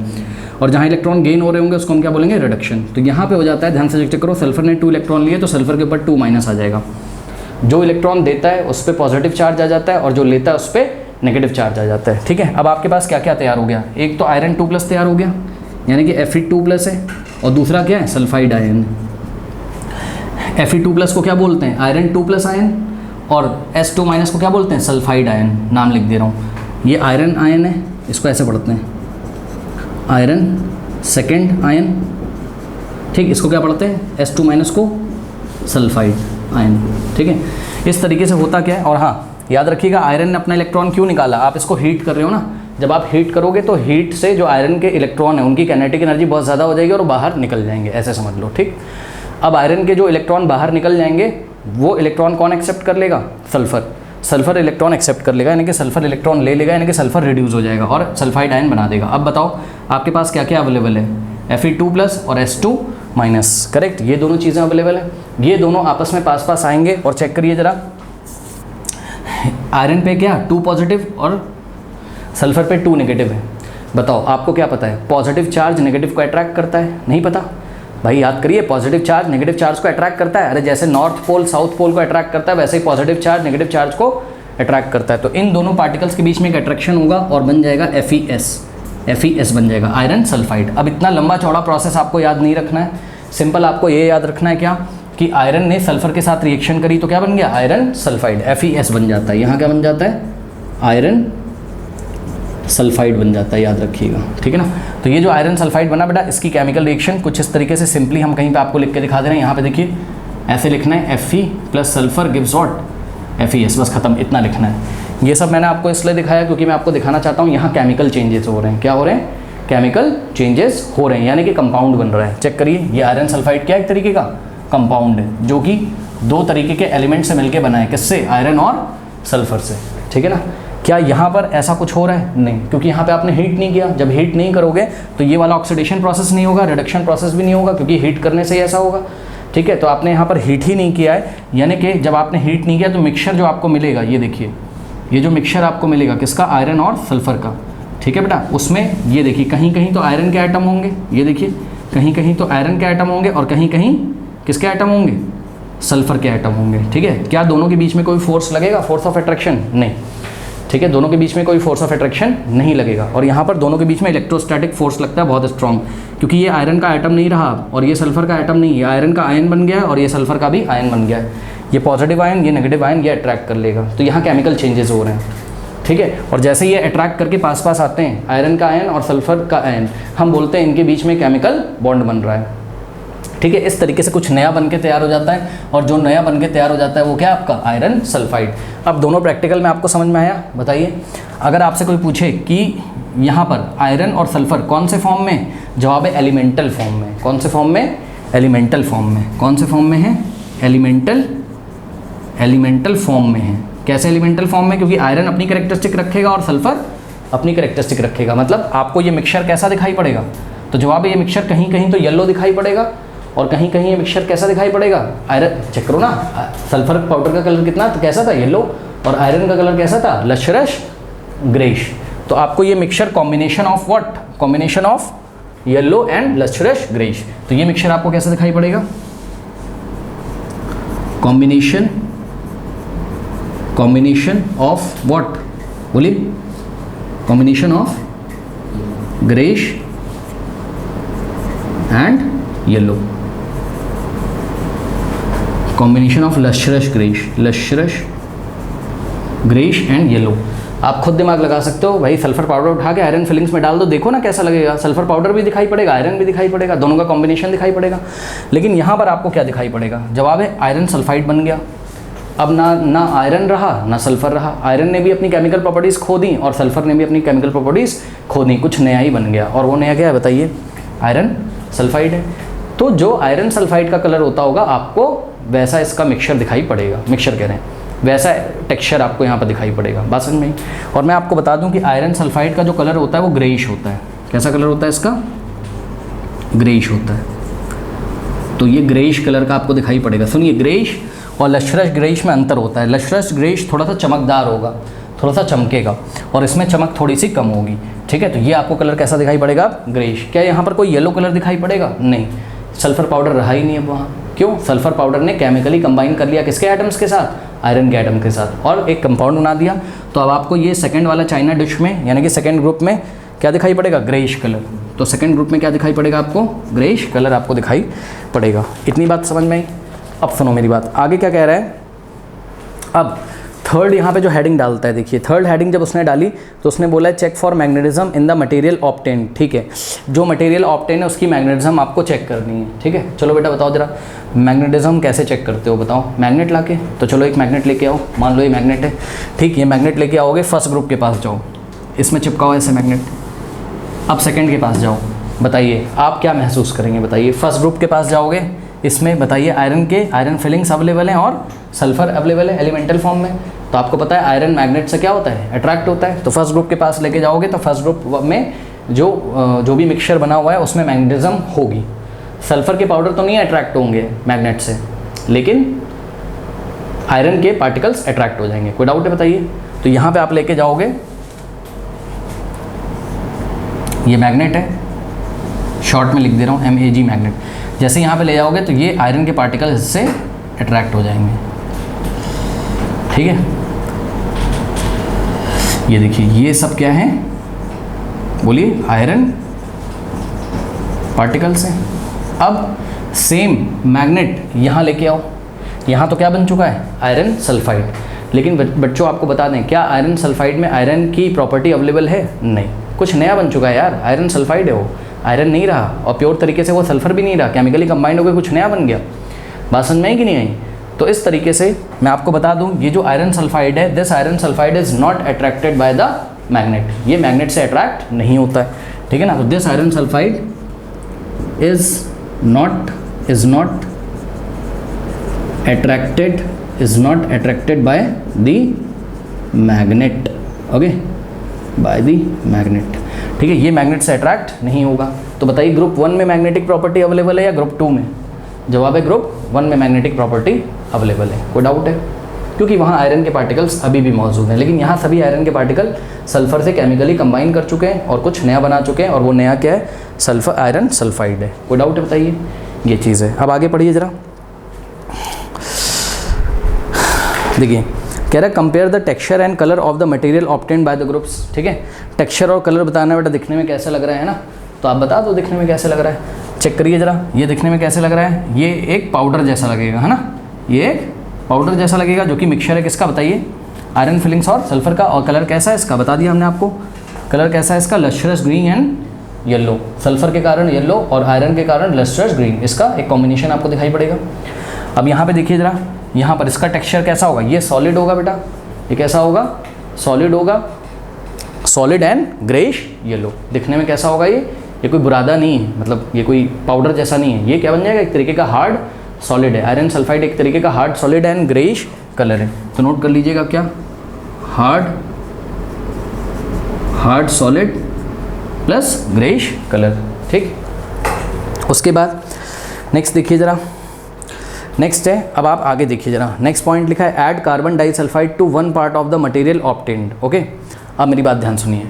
और जहाँ इलेक्ट्रॉन गेन हो रहे होंगे उसको हम क्या बोलेंगे? रिडक्शन। तो यहाँ पे हो जाता है, ध्यान से चेक करो, सल्फर ने 2 इलेक्ट्रॉन लिए तो सल्फर के ऊपर 2- आ जाएगा। जो इलेक्ट्रॉन देता है उस पर पॉजिटिव चार्ज आ जाता है और जो लेता है उस पर नेगेटिव चार्ज आ जाता है। ठीक है, अब आपके पास क्या क्या तैयार हो गया? एक तो आयरन 2+ तैयार हो गया, यानी कि Fe2+ है, और दूसरा क्या है? Sulphide ion. Fe2+ को क्या बोलते हैं? आयरन 2+ आयन, और S2- को क्या बोलते हैं? Sulphide ion. नाम लिख दे रहा हूँ, ये आयरन आयन है, इसको ऐसे पढ़ते हैं आयरन सेकेंड आयन। ठीक, इसको क्या पढ़ते हैं? S2- को सल्फाइड आयन, ठीक है। इस तरीके से होता क्या है। और हाँ, याद रखिएगा आयरन ने अपना इलेक्ट्रॉन क्यों निकाला, आप इसको हीट कर रहे हो ना, जब आप हीट करोगे तो हीट से जो आयरन के इलेक्ट्रॉन है उनकी काइनेटिक एनर्जी बहुत ज़्यादा हो जाएगी और बाहर निकल जाएंगे, ऐसे समझ लो, ठीक। अब आयरन के जो इलेक्ट्रॉन बाहर निकल जाएंगे वो इलेक्ट्रॉन कौन एक्सेप्ट कर लेगा, सल्फर। सल्फर इलेक्ट्रॉन एक्सेप्ट कर लेगा, यानी कि सल्फर इलेक्ट्रॉन ले लेगा, यानी कि सल्फर रिड्यूस हो जाएगा और सल्फाइड आयन बना देगा। अब बताओ आपके पास क्या क्या अवेलेबल है, Fe2+ और S2-, करेक्ट। ये दोनों चीज़ें अवेलेबल है, ये दोनों आपस में पास पास आएंगे। और चेक करिए ज़रा, आयरन पे क्या 2 पॉजिटिव और सल्फर पे 2 नेगेटिव है। बताओ आपको क्या पता है, पॉजिटिव चार्ज नेगेटिव को अट्रैक्ट करता है, नहीं पता भाई, याद करिए, पॉजिटिव चार्ज नेगेटिव चार्ज को अट्रैक्ट करता है। अरे जैसे नॉर्थ पोल साउथ पोल को अट्रैक्ट करता है, वैसे ही पॉजिटिव चार्ज नेगेटिव चार्ज को अट्रैक्ट करता है। तो इन दोनों पार्टिकल्स के बीच में एक अट्रैक्शन होगा और बन जाएगा FeS बन जाएगा, आयरन सल्फाइड। अब इतना लंबा चौड़ा प्रोसेस आपको याद नहीं रखना है, सिंपल आपको ये याद रखना है क्या, कि आयरन ने सल्फर के साथ रिएक्शन करी तो क्या बन गया, आयरन सल्फाइड, FeS बन जाता है। यहाँ क्या बन जाता है, आयरन सल्फाइड बन जाता है, याद रखिएगा, ठीक है ना। तो ये जो आयरन सल्फाइड बना बेटा, इसकी केमिकल रिएक्शन कुछ इस तरीके से, सिंपली हम कहीं पे आपको लिख के दिखा दे रहे हैं। यहाँ पे देखिए ऐसे लिखना है, Fe + sulphur gives what, FeS, बस खत्म, इतना लिखना है। ये सब मैंने आपको इसलिए दिखाया क्योंकि मैं आपको दिखाना चाहता हूँ यहाँ केमिकल चेंजेस हो रहे हैं। क्या हो रहे हैं, केमिकल चेंजेस हो रहे हैं, यानी कि कंपाउंड बन रहा है। चेक करिए, ये आयरन सल्फाइड क्या एक तरीके का कंपाउंड है, जो कि 2 तरीके के एलिमेंट से मिलकर बना है, किससे, आयरन और सल्फर से, ठीक है ना। क्या यहाँ पर ऐसा कुछ हो रहा है, नहीं, क्योंकि यहाँ पे आपने हीट नहीं किया। जब हीट नहीं करोगे तो ये वाला ऑक्सीडेशन प्रोसेस नहीं होगा, रिडक्शन प्रोसेस भी नहीं होगा, क्योंकि हीट करने से ही ऐसा होगा, ठीक है। तो आपने यहाँ पर हीट ही नहीं किया है, यानी कि जब आपने हीट नहीं किया तो मिक्सचर जो आपको मिलेगा, ये देखिए, ये जो मिक्सचर आपको मिलेगा किसका, आयरन और सल्फर का, ठीक है बेटा। उसमें ये देखिए कहीं कहीं तो आयरन के आइटम होंगे, ये देखिए कहीं कहीं तो आयरन के आइटम होंगे और कहीं कहीं किसके आइटम होंगे, सल्फर के आइटम होंगे, ठीक है। क्या दोनों के बीच में कोई फोर्स लगेगा, फोर्स ऑफ अट्रैक्शन, नहीं, ठीक है, दोनों के बीच में कोई फोर्स ऑफ अट्रैक्शन नहीं लगेगा। और यहाँ पर दोनों के बीच में इलेक्ट्रोस्टैटिक फोर्स लगता है बहुत स्ट्रॉन्ग, क्योंकि ये आयरन का आइटम नहीं रहा और ये सल्फर का आइटम नहीं, ये आयरन का आयन बन गया है और ये सल्फर का भी आयन बन गया है। ये पॉजिटिव आयन, ये नेगेटिव आयन, ये अट्रैक्ट कर लेगा, तो यहाँ केमिकल चेंजेस हो रहे हैं, ठीक है। और जैसे ये अट्रैक्ट करके पास पास आते हैं, आयरन का आयन और सल्फर का आयन, हम बोलते हैं इनके बीच में केमिकल बॉन्ड बन रहा है, ठीक है। इस तरीके से कुछ नया बन के तैयार हो जाता है और जो नया बन के तैयार हो जाता है वो क्या है आपका, आयरन सल्फाइड। अब दोनों प्रैक्टिकल में आपको समझ में आया, बताइए। अगर आपसे कोई पूछे कि यहाँ पर आयरन और सल्फर कौन से फॉर्म में, जवाब है एलिमेंटल फॉर्म में। कौन से फॉर्म में, एलिमेंटल फॉर्म में। कौन से फॉर्म में है, एलिमेंटल फॉर्म में है। कैसे एलिमेंटल फॉर्म में, क्योंकि आयरन अपनी कैरेक्टरिस्टिक रखेगा और सल्फर अपनी कैरेक्टरिस्टिक रखेगा। मतलब आपको ये मिक्सचर कैसा दिखाई पड़ेगा, तो जवाब है ये मिक्सचर कहीं कहीं तो येलो दिखाई पड़ेगा और कहीं कहीं ये मिक्सचर कैसा दिखाई पड़ेगा, आयरन, चेक करो ना, सल्फर पाउडर का कलर कितना तो कैसा था, येलो, और आयरन का कलर कैसा था, लश्रश ग्रेश। तो आपको ये mixture combination of what, combination of yellow and lustrous greyish, तो ये मिक्सचर आपको कैसा दिखाई पड़ेगा, कॉम्बिनेशन ऑफ व्हाट, बोलिए, combination of greyish and yellow, combination of lustrous greyish and yellow. आप खुद दिमाग लगा सकते हो भाई, सल्फर पाउडर उठा के आयरन फिलिंग्स में डाल दो, देखो ना कैसा लगेगा, सल्फर पाउडर भी दिखाई पड़ेगा, आयरन भी दिखाई पड़ेगा, दोनों का कॉम्बिनेशन दिखाई पड़ेगा। लेकिन यहाँ पर आपको क्या दिखाई पड़ेगा, जवाब है आयरन सल्फाइड बन गया। अब ना आयरन रहा ना सल्फर रहा, आयरन ने भी अपनी केमिकल प्रॉपर्टीज़ खो दी और सल्फर ने भी अपनी केमिकल प्रॉपर्टीज़ खो दी, कुछ नया ही बन गया। और वो नया क्या है बताइए, आयरन सल्फाइड है। तो जो आयरन सल्फाइड का कलर होता होगा आपको वैसा इसका मिक्सचर दिखाई पड़ेगा, मिक्सचर कह रहे हैं, वैसा टेक्सचर आपको यहाँ पर दिखाई पड़ेगा, बात समझ में। और मैं आपको बता दूं कि आयरन सल्फाइड का जो कलर होता है वो ग्रेइश होता है। कैसा कलर होता है इसका, ग्रेइश होता है। तो ये ग्रेइश कलर का आपको दिखाई पड़ेगा। सुनिए, ग्रेइश और लश्रश ग्रेइश में अंतर होता है। लश्रश ग्रेइश थोड़ा सा चमकदार होगा, थोड़ा सा चमकेगा, और इसमें चमक थोड़ी सी कम होगी, ठीक है। तो ये आपको कलर कैसा दिखाई पड़ेगा, ग्रेइश। क्या यहाँ पर कोई येलो कलर दिखाई पड़ेगा, नहीं, सल्फर पाउडर रहा ही नहीं अब वहाँ। क्यों, सल्फर पाउडर ने केमिकली कंबाइन कर लिया किसके एटम्स के साथ, आयरन के एटम के साथ, और एक कंपाउंड बना दिया। तो अब आपको ये सेकंड वाला चाइना डिश में, यानी कि सेकंड ग्रुप में क्या दिखाई पड़ेगा, ग्रेइश कलर। तो सेकंड ग्रुप में क्या दिखाई पड़ेगा आपको, ग्रेइश कलर आपको दिखाई पड़ेगा। इतनी बात समझ में आई। अब सुनो मेरी बात, आगे क्या कह रहा है। अब थर्ड यहाँ पे जो हेडिंग डालता है, देखिए थर्ड हेडिंग जब उसने डाली तो उसने बोला है check for magnetism in the material obtain. ठीक है, जो मटेरियल ऑब्टेन है उसकी मैग्नेटिज्म आपको चेक करनी है। ठीक है, चलो बेटा बताओ जरा मैग्नेटिज्म कैसे चेक करते हो, बताओ। मैग्नेट लाके, तो चलो एक मैग्नेट लेके आओ, मान लो ये मैग्नेट है। ठीक, ये मैग्नेट लेके आओगे, फर्स्ट ग्रुप के पास जाओ, इसमें चिपकाओ ऐसे मैग्नेट। अब सेकेंड के पास जाओ, बताइए आप क्या महसूस करेंगे, बताइए। फर्स्ट ग्रुप के पास जाओगे, इसमें बताइए आयरन फिलिंग्स अवेलेबल हैं और सल्फर अवेलेबल है एलिमेंटल फॉर्म में। तो आपको पता है आयरन मैग्नेट से क्या होता है, अट्रैक्ट होता है। तो फर्स्ट ग्रुप के पास लेके जाओगे तो फर्स्ट ग्रुप में जो भी मिक्सचर बना हुआ है उसमें मैग्नेटिज्म होगी। सल्फर के पाउडर तो नहीं अट्रैक्ट होंगे मैग्नेट से, लेकिन आयरन के पार्टिकल्स अट्रैक्ट हो जाएंगे। कोई डाउट है बताइए। तो यहाँ पे आप लेके जाओगे, ये मैग्नेट है, शॉर्ट में लिख दे रहा हूँ MAG मैग्नेट। जैसे यहाँ पे ले जाओगे तो ये आयरन के पार्टिकल इससे अट्रैक्ट हो जाएंगे। ठीक है, ये देखिए ये सब क्या है, बोलिए आयरन पार्टिकल्स हैं। अब सेम मैग्नेट यहाँ लेके आओ, यहाँ तो क्या बन चुका है, आयरन सल्फाइड। लेकिन बच्चों आपको बता दें, क्या आयरन सल्फाइड में आयरन की प्रॉपर्टी अवेलेबल है? नहीं, कुछ नया बन चुका है यार। आयरन सल्फाइड है, वो आयरन नहीं रहा और प्योर तरीके से वो सल्फर भी नहीं रहा, केमिकली कंबाइंड होकर कुछ नया बन गया। बात समझ में आई कि नहीं आई? तो इस तरीके से मैं आपको बता दूं, ये जो आयरन सल्फाइड है, this iron sulphide is not attracted by the magnet, ये मैग्नेट से अट्रैक्ट नहीं होता है। ठीक है ना, तो this iron sulphide is not attracted by the magnet, okay, by the magnet. ठीक है, ये मैग्नेट से अट्रैक्ट नहीं होगा। तो बताइए ग्रुप 1 में मैग्नेटिक प्रॉपर्टी अवेलेबल है या ग्रुप 2 में? जवाब है ग्रुप 1 में मैग्नेटिक प्रॉपर्टी अवेलेबल है। कोई डाउट है? क्योंकि वहाँ आयरन के पार्टिकल्स अभी भी मौजूद हैं, लेकिन यहाँ सभी आयरन के पार्टिकल सल्फर से केमिकली कंबाइन कर चुके हैं और कुछ नया बना चुके हैं, और वो नया क्या है, सल्फर आयरन सल्फाइड है। कोई डाउट है बताइए, ये चीज़ है। अब आगे पढ़िए ज़रा, देखिए कह रहा है compare the texture and colour of the material obtained by the groups. ठीक है, टेक्सचर और कलर बताना बेटा, दिखने में कैसे लग रहा है ना, तो आप बता दो दिखने में कैसे लग रहा है। चेक करिए ज़रा, ये दिखने में कैसे लग रहा है, ये एक पाउडर जैसा लगेगा, है ना, ये एक पाउडर जैसा लगेगा, जो कि मिक्सचर है किसका, बताइए, आयरन फिलिंग्स और सल्फर का। और कलर कैसा है इसका, बता दिया हमने आपको, कलर कैसा है इसका, lustrous green and yellow. Sulphur के कारण येलो और आयरन के कारण लस्ट्रस ग्रीन, इसका एक कॉम्बिनेशन आपको दिखाई पड़ेगा। अब यहाँ पे देखिए ज़रा, यहाँ पर इसका टेक्सचर कैसा होगा, ये सॉलिड होगा बेटा, ये कैसा होगा, सॉलिड होगा, सॉलिड एंड ग्रेइश येलो। दिखने में कैसा होगा, ये कोई बुरादा नहीं है, मतलब ये कोई पाउडर जैसा नहीं है, ये क्या बन जाएगा, एक तरीके का हार्ड सॉलिड है। आयरन सल्फाइड एक तरीके का hard solid and greyish colour है। तो नोट कर लीजिएगा क्या, hard solid plus greyish colour. ठीक, उसके बाद नेक्स्ट देखिए ज़रा, नेक्स्ट है, अब आप आगे देखिए ज़रा, नेक्स्ट पॉइंट लिखा है add carbon disulphide to 1 part of the material obtained. Okay, अब मेरी बात ध्यान सुनिए,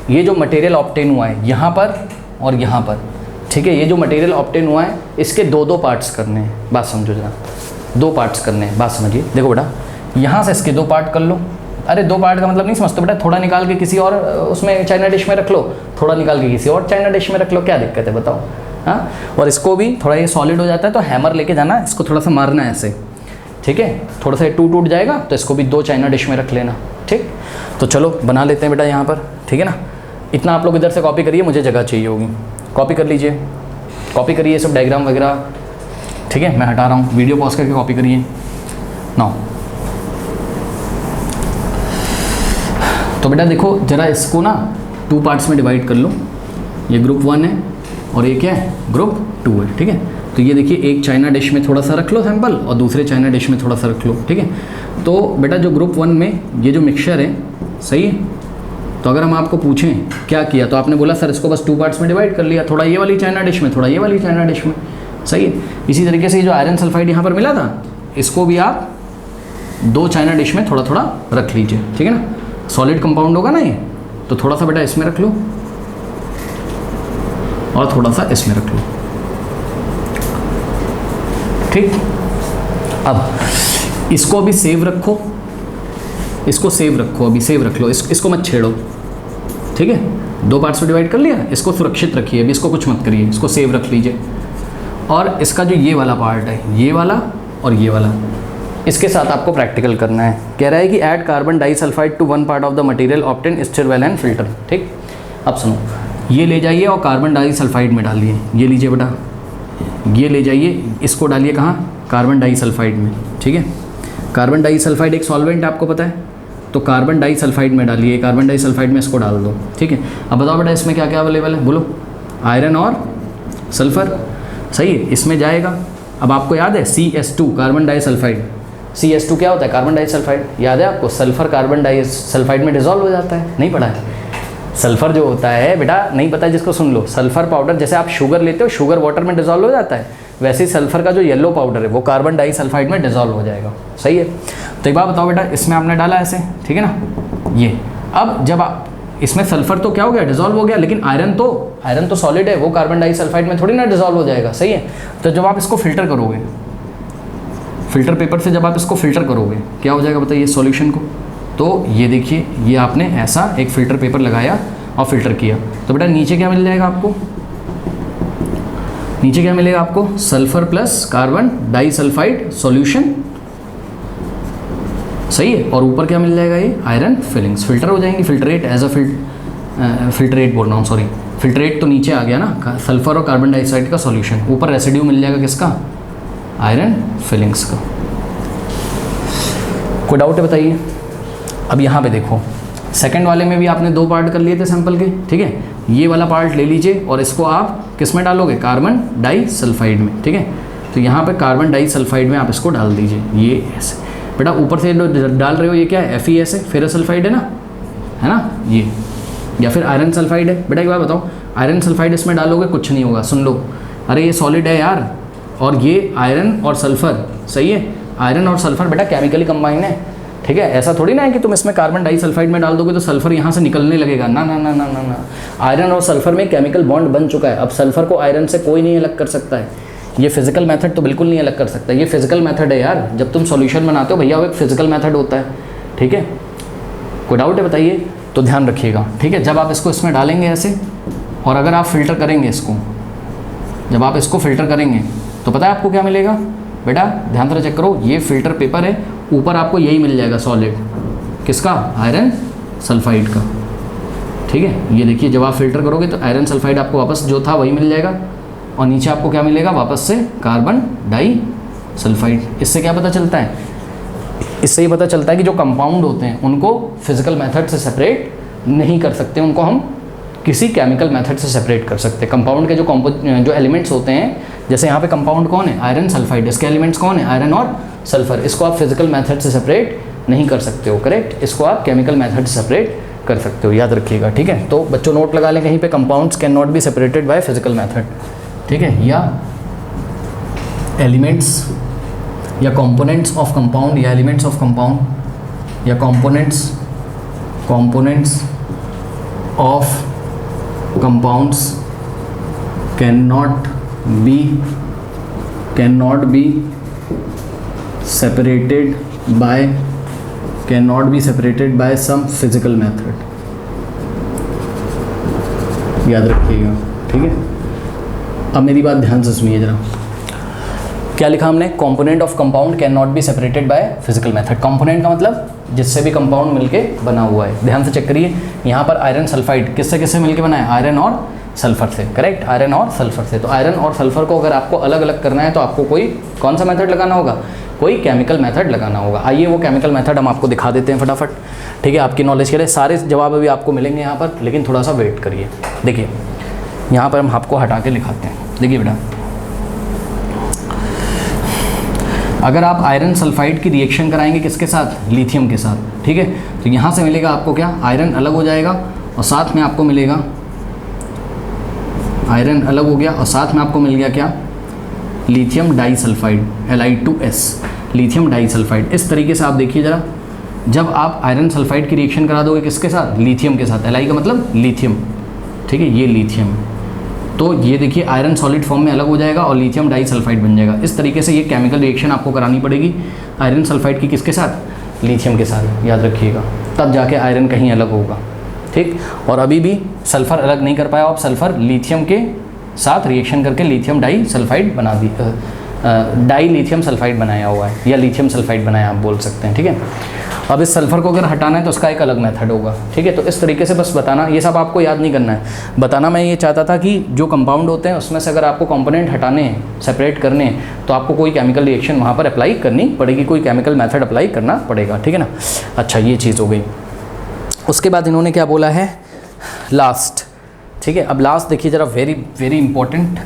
ये जो मटेरियल ऑब्टेन हुआ है यहाँ पर और यहाँ पर, ठीक है, ये जो मटेरियल ऑब्टेन हुआ है इसके दो पार्ट्स करने हैं। बात समझो जरा, 2 पार्ट्स करने हैं, बात समझिए। देखो बेटा, यहाँ से इसके 2 पार्ट कर लो। अरे 2 पार्ट का मतलब नहीं समझते बेटा, थोड़ा निकाल के किसी और उसमें चाइना डिश में रख लो, थोड़ा निकाल के किसी और चाइना डिश में रख लो, क्या दिक्कत है बताओ। हाँ, और इसको भी थोड़ा ये सॉलिड हो जाता है तो हैमर लेके जाना, इसको थोड़ा सा मारना है ऐसे, ठीक है, थोड़ा सा टूट जाएगा तो इसको भी 2 चाइना डिश में रख लेना। ठीक, तो चलो बना लेते हैं बेटा यहाँ पर, ठीक है ना। इतना आप लोग इधर से कॉपी करिए, मुझे जगह चाहिए होगी, कॉपी कर लीजिए, कॉपी करिए सब डायग्राम वगैरह, ठीक है। मैं हटा रहा हूँ, वीडियो पॉज करके कॉपी करिए ना। तो बेटा देखो जरा, इसको ना 2 पार्ट्स में डिवाइड कर लो। ये ग्रुप 1 है और ये क्या है, ग्रुप 2 है, ठीक है। तो ये देखिए, एक चाइना डिश में थोड़ा सा रख लो सैंपल और दूसरे चाइना डिश में थोड़ा सा रख लो, ठीक है। तो बेटा जो ग्रुप 1 में ये जो मिक्सचर है, सही है, तो अगर हम आपको पूछें क्या किया, तो आपने बोला सर इसको बस 2 पार्ट्स में डिवाइड कर लिया, थोड़ा ये वाली चाइना डिश में, थोड़ा ये वाली चाइना डिश में, सही है। इसी तरीके से जो आयरन सल्फाइड यहाँ पर मिला था, इसको भी आप 2 चाइना डिश में थोड़ा थोड़ा रख लीजिए, ठीक है ना। सॉलिड कंपाउंड होगा ना ये, तो थोड़ा सा बेटा इसमें रख लो और थोड़ा सा इसमें रख लो, ठीक। अब इसको अभी सेव रखो, इसको सेव रखो, अभी सेव रख लो, इसको मत छेड़ो, ठीक है। 2 पार्ट्स में डिवाइड कर लिया, इसको सुरक्षित रखिए, अभी इसको कुछ मत करिए, इसको सेव रख लीजिए। और इसका जो ये वाला पार्ट है, ये वाला और ये वाला, इसके साथ आपको प्रैक्टिकल करना है। कह रहा है कि add carbon disulphide to one part of the material obtain stir well and filter. ठीक, अब सुनो, ये ले जाइए और कार्बन डाइसल्फाइड में डालिए। ये लीजिए बेटा, ये ले जाइए, इसको डालिए कहाँ, कार्बन डाइसल्फाइड में। ठीक है, कार्बन डाइसल्फाइड एक सॉल्वेंट है, आपको पता है, तो कार्बन डाइसल्फाइड में डालिए, कार्बन डाइसल्फाइड में इसको डाल दो। ठीक है, अब बताओ बेटा इसमें क्या क्या अवेलेबल है, बोलो। आयरन और सल्फर, सही है, इसमें जाएगा। अब आपको याद है CS2 कार्बन डाइसल्फाइड, CS2 क्या होता है, कार्बन डाइसल्फाइड, याद है आपको, सल्फर कार्बन डाइसल्फाइड में डिजॉल्व हो जाता है, नहीं पढ़ा है? सल्फर जो होता है बेटा, नहीं पता जिसको सुन लो, सल्फर पाउडर, जैसे आप शुगर लेते हो, शुगर वाटर में डिजॉल्व हो जाता है, वैसे ही सल्फर का जो येलो पाउडर है वो कार्बन डाइसल्फाइड में डिजॉल्व हो जाएगा। सही है, तो एक बात बताओ बेटा, इसमें आपने डाला ऐसे, ठीक है ना, ये अब जब आप इसमें सल्फर तो क्या हो गया, डिजॉल्व हो गया, लेकिन आयरन तो सॉलिड है, वो कार्बन डाइसल्फाइड में थोड़ी ना डिजॉल्व हो जाएगा। सही है, तो जब आप इसको फिल्टर करोगे, फिल्टर पेपर से जब आप इसको फिल्टर करोगे, क्या हो जाएगा बताइए सॉल्यूशन को, तो ये देखिए, ये आपने ऐसा एक फिल्टर पेपर लगाया और फिल्टर किया, तो बेटा नीचे क्या मिल जाएगा आपको, नीचे क्या मिलेगा आपको, sulphur plus carbon disulphide solution. सही है, और ऊपर क्या मिल जाएगा, ये आयरन फिलिंग्स, फिल्टर हो जाएंगी, फिल्ट्रेट एज अ फिल्ट्रेट बोल रहा हूँ, सॉरी, फिल्ट्रेट तो नीचे आ गया ना, सल्फर और कार्बन डाइऑक्साइड का सॉल्यूशन, ऊपर रेसिड्यू मिल जाएगा किसका, आयरन फिलिंग्स का। कोई डाउट है बताइए। अब यहाँ पे देखो, सेकंड वाले में भी आपने 2 पार्ट कर लिए थे सैंपल के। ठीक है, ये वाला पार्ट ले लीजिए और इसको आप किस में डालोगे, कार्बन डाइसल्फाइड में। ठीक है, तो यहाँ पे कार्बन डाइसल्फाइड में आप इसको डाल दीजिए, ये ऐसे बेटा, ऊपर से डाल रहे हो, ये क्या है, FeS है, फेरस सल्फाइड है ना, ये, या फिर आयरन सल्फाइड है। बेटा एक बार बताओ, आयरन सल्फाइड इसमें डालोगे कुछ नहीं होगा, सुन लो, अरे ये सॉलिड है यार, और ये आयरन और सल्फर, सही है, आयरन और सल्फर बेटा केमिकली कंबाइन है। ठीक है, ऐसा थोड़ी ना है कि तुम इसमें कार्बन डाइसल्फाइड में डाल दोगे तो सल्फर यहाँ से निकलने लगेगा, ना ना ना ना ना ना, आयरन और सल्फर में केमिकल बॉन्ड बन चुका है। अब सल्फर को आयरन से कोई नहीं अलग कर सकता है, ये फिजिकल मेथड तो बिल्कुल नहीं अलग कर सकता, ये फिजिकल मेथड है यार, जब तुम सॉल्यूशन बनाते हो भैया वो एक फिजिकल मेथड होता है। ठीक है, कोई डाउट है बताइए, तो ध्यान रखिएगा। ठीक है, जब आप इसको इसमें डालेंगे ऐसे, और अगर आप फिल्टर करेंगे इसको, जब आप इसको फिल्टर करेंगे तो पता है आपको क्या मिलेगा बेटा, ध्यान से चेक करो, ये फिल्टर पेपर है, ऊपर आपको यही मिल जाएगा सॉलिड, किसका, आयरन सल्फाइड का। ठीक है, ये देखिए, जब आप फिल्टर करोगे तो आयरन सल्फाइड आपको वापस जो था वही मिल जाएगा, और नीचे आपको क्या मिलेगा, वापस से कार्बन डाइसल्फाइड। इससे क्या पता चलता है, इससे ये पता चलता है कि जो कंपाउंड होते हैं उनको फिजिकल मेथड से सेपरेट नहीं कर सकते, उनको हम किसी केमिकल मेथड से सेपरेट कर सकते हैं। कंपाउंड के जो एलिमेंट्स होते हैं, जैसे यहाँ पे कंपाउंड कौन है, आयरन सल्फाइड, इसके एलिमेंट्स कौन है, आयरन और सल्फर, इसको आप फिजिकल मेथड से सेपरेट नहीं कर सकते हो, करेक्ट, इसको आप केमिकल मेथड से सेपरेट कर सकते हो, याद रखिएगा। ठीक है, तो बच्चों नोट लगा लें कहीं पे, compounds can not be separated by physical method. ठीक है, या एलिमेंट्स या कंपोनेंट्स ऑफ कंपाउंड, या एलिमेंट्स ऑफ कंपाउंड, या components of compounds cannot be separated by some physical method, याद रखिएगा। ठीक है, अब मेरी बात ध्यान से सुनिए जरा, क्या लिखा हमने, component of compound can not be separated by physical method. Component का मतलब जिससे भी कंपाउंड मिलके बना हुआ है। ध्यान से चेक करिए, यहाँ पर आयरन सल्फाइड किससे किससे मिलके बना है, आयरन और सल्फर से, करेक्ट, आयरन और सल्फर से। तो आयरन और सल्फर को अगर आपको अलग अलग करना है तो आपको कोई कौन सा मेथड लगाना होगा, कोई केमिकल मेथड लगाना होगा। आइए वो केमिकल मेथड हम आपको दिखा देते हैं फटाफट। ठीक है, आपकी नॉलेज के लिए सारे जवाब अभी आपको मिलेंगे यहाँ पर, लेकिन थोड़ा सा वेट करिए। देखिए यहाँ पर हम आपको हटा के लिखाते हैं। देखिए बेटा, अगर आप आयरन सल्फाइड की रिएक्शन कराएंगे किसके साथ, लिथियम के साथ, ठीक है, तो यहाँ से मिलेगा आपको क्या, आयरन अलग हो जाएगा और साथ में आपको मिलेगा, आयरन अलग हो गया और साथ में आपको मिल गया क्या, lithium disulphide, Li2S, lithium disulphide. इस तरीके से आप देखिए ज़रा, जब आप आयरन सल्फाइड की रिएक्शन करा दोगे किसके साथ, लिथियम के साथ, Li का मतलब लिथियम, ठीक है, ये लिथियम, तो ये देखिए आयरन सॉलिड फॉर्म में अलग हो जाएगा और लिथियम डाइसल्फाइड बन जाएगा। इस तरीके से ये केमिकल रिएक्शन आपको करानी पड़ेगी आयरन सल्फाइड की किसके साथ, लिथियम के साथ, याद रखिएगा, तब जाके आयरन कहीं अलग होगा। ठीक, और अभी भी सल्फ़र अलग नहीं कर पाया आप, सल्फ़र लिथियम के साथ रिएक्शन करके lithium disulphide dilithium sulphide बनाया हुआ है, या लिथियम सल्फाइड बनाया आप बोल सकते हैं, ठीक है। अब इस सल्फर को अगर हटाना है तो उसका एक अलग मेथड होगा, ठीक है। तो इस तरीके से बस बताना, ये सब आपको याद नहीं करना है, बताना मैं ये चाहता था कि जो कंपाउंड होते हैं उसमें से अगर आपको कंपोनेंट हटाने हैं, सेपरेट करने हैं, तो आपको कोई केमिकल रिएक्शन वहाँ पर अप्लाई करनी पड़ेगी, कोई केमिकल मेथड अप्लाई करना पड़ेगा, ठीक है ना। अच्छा, ये चीज़ हो गई। उसके बाद इन्होंने क्या बोला है, लास्ट, ठीक है। अब लास्ट देखिए ज़रा, वेरी वेरी इंपॉर्टेंट,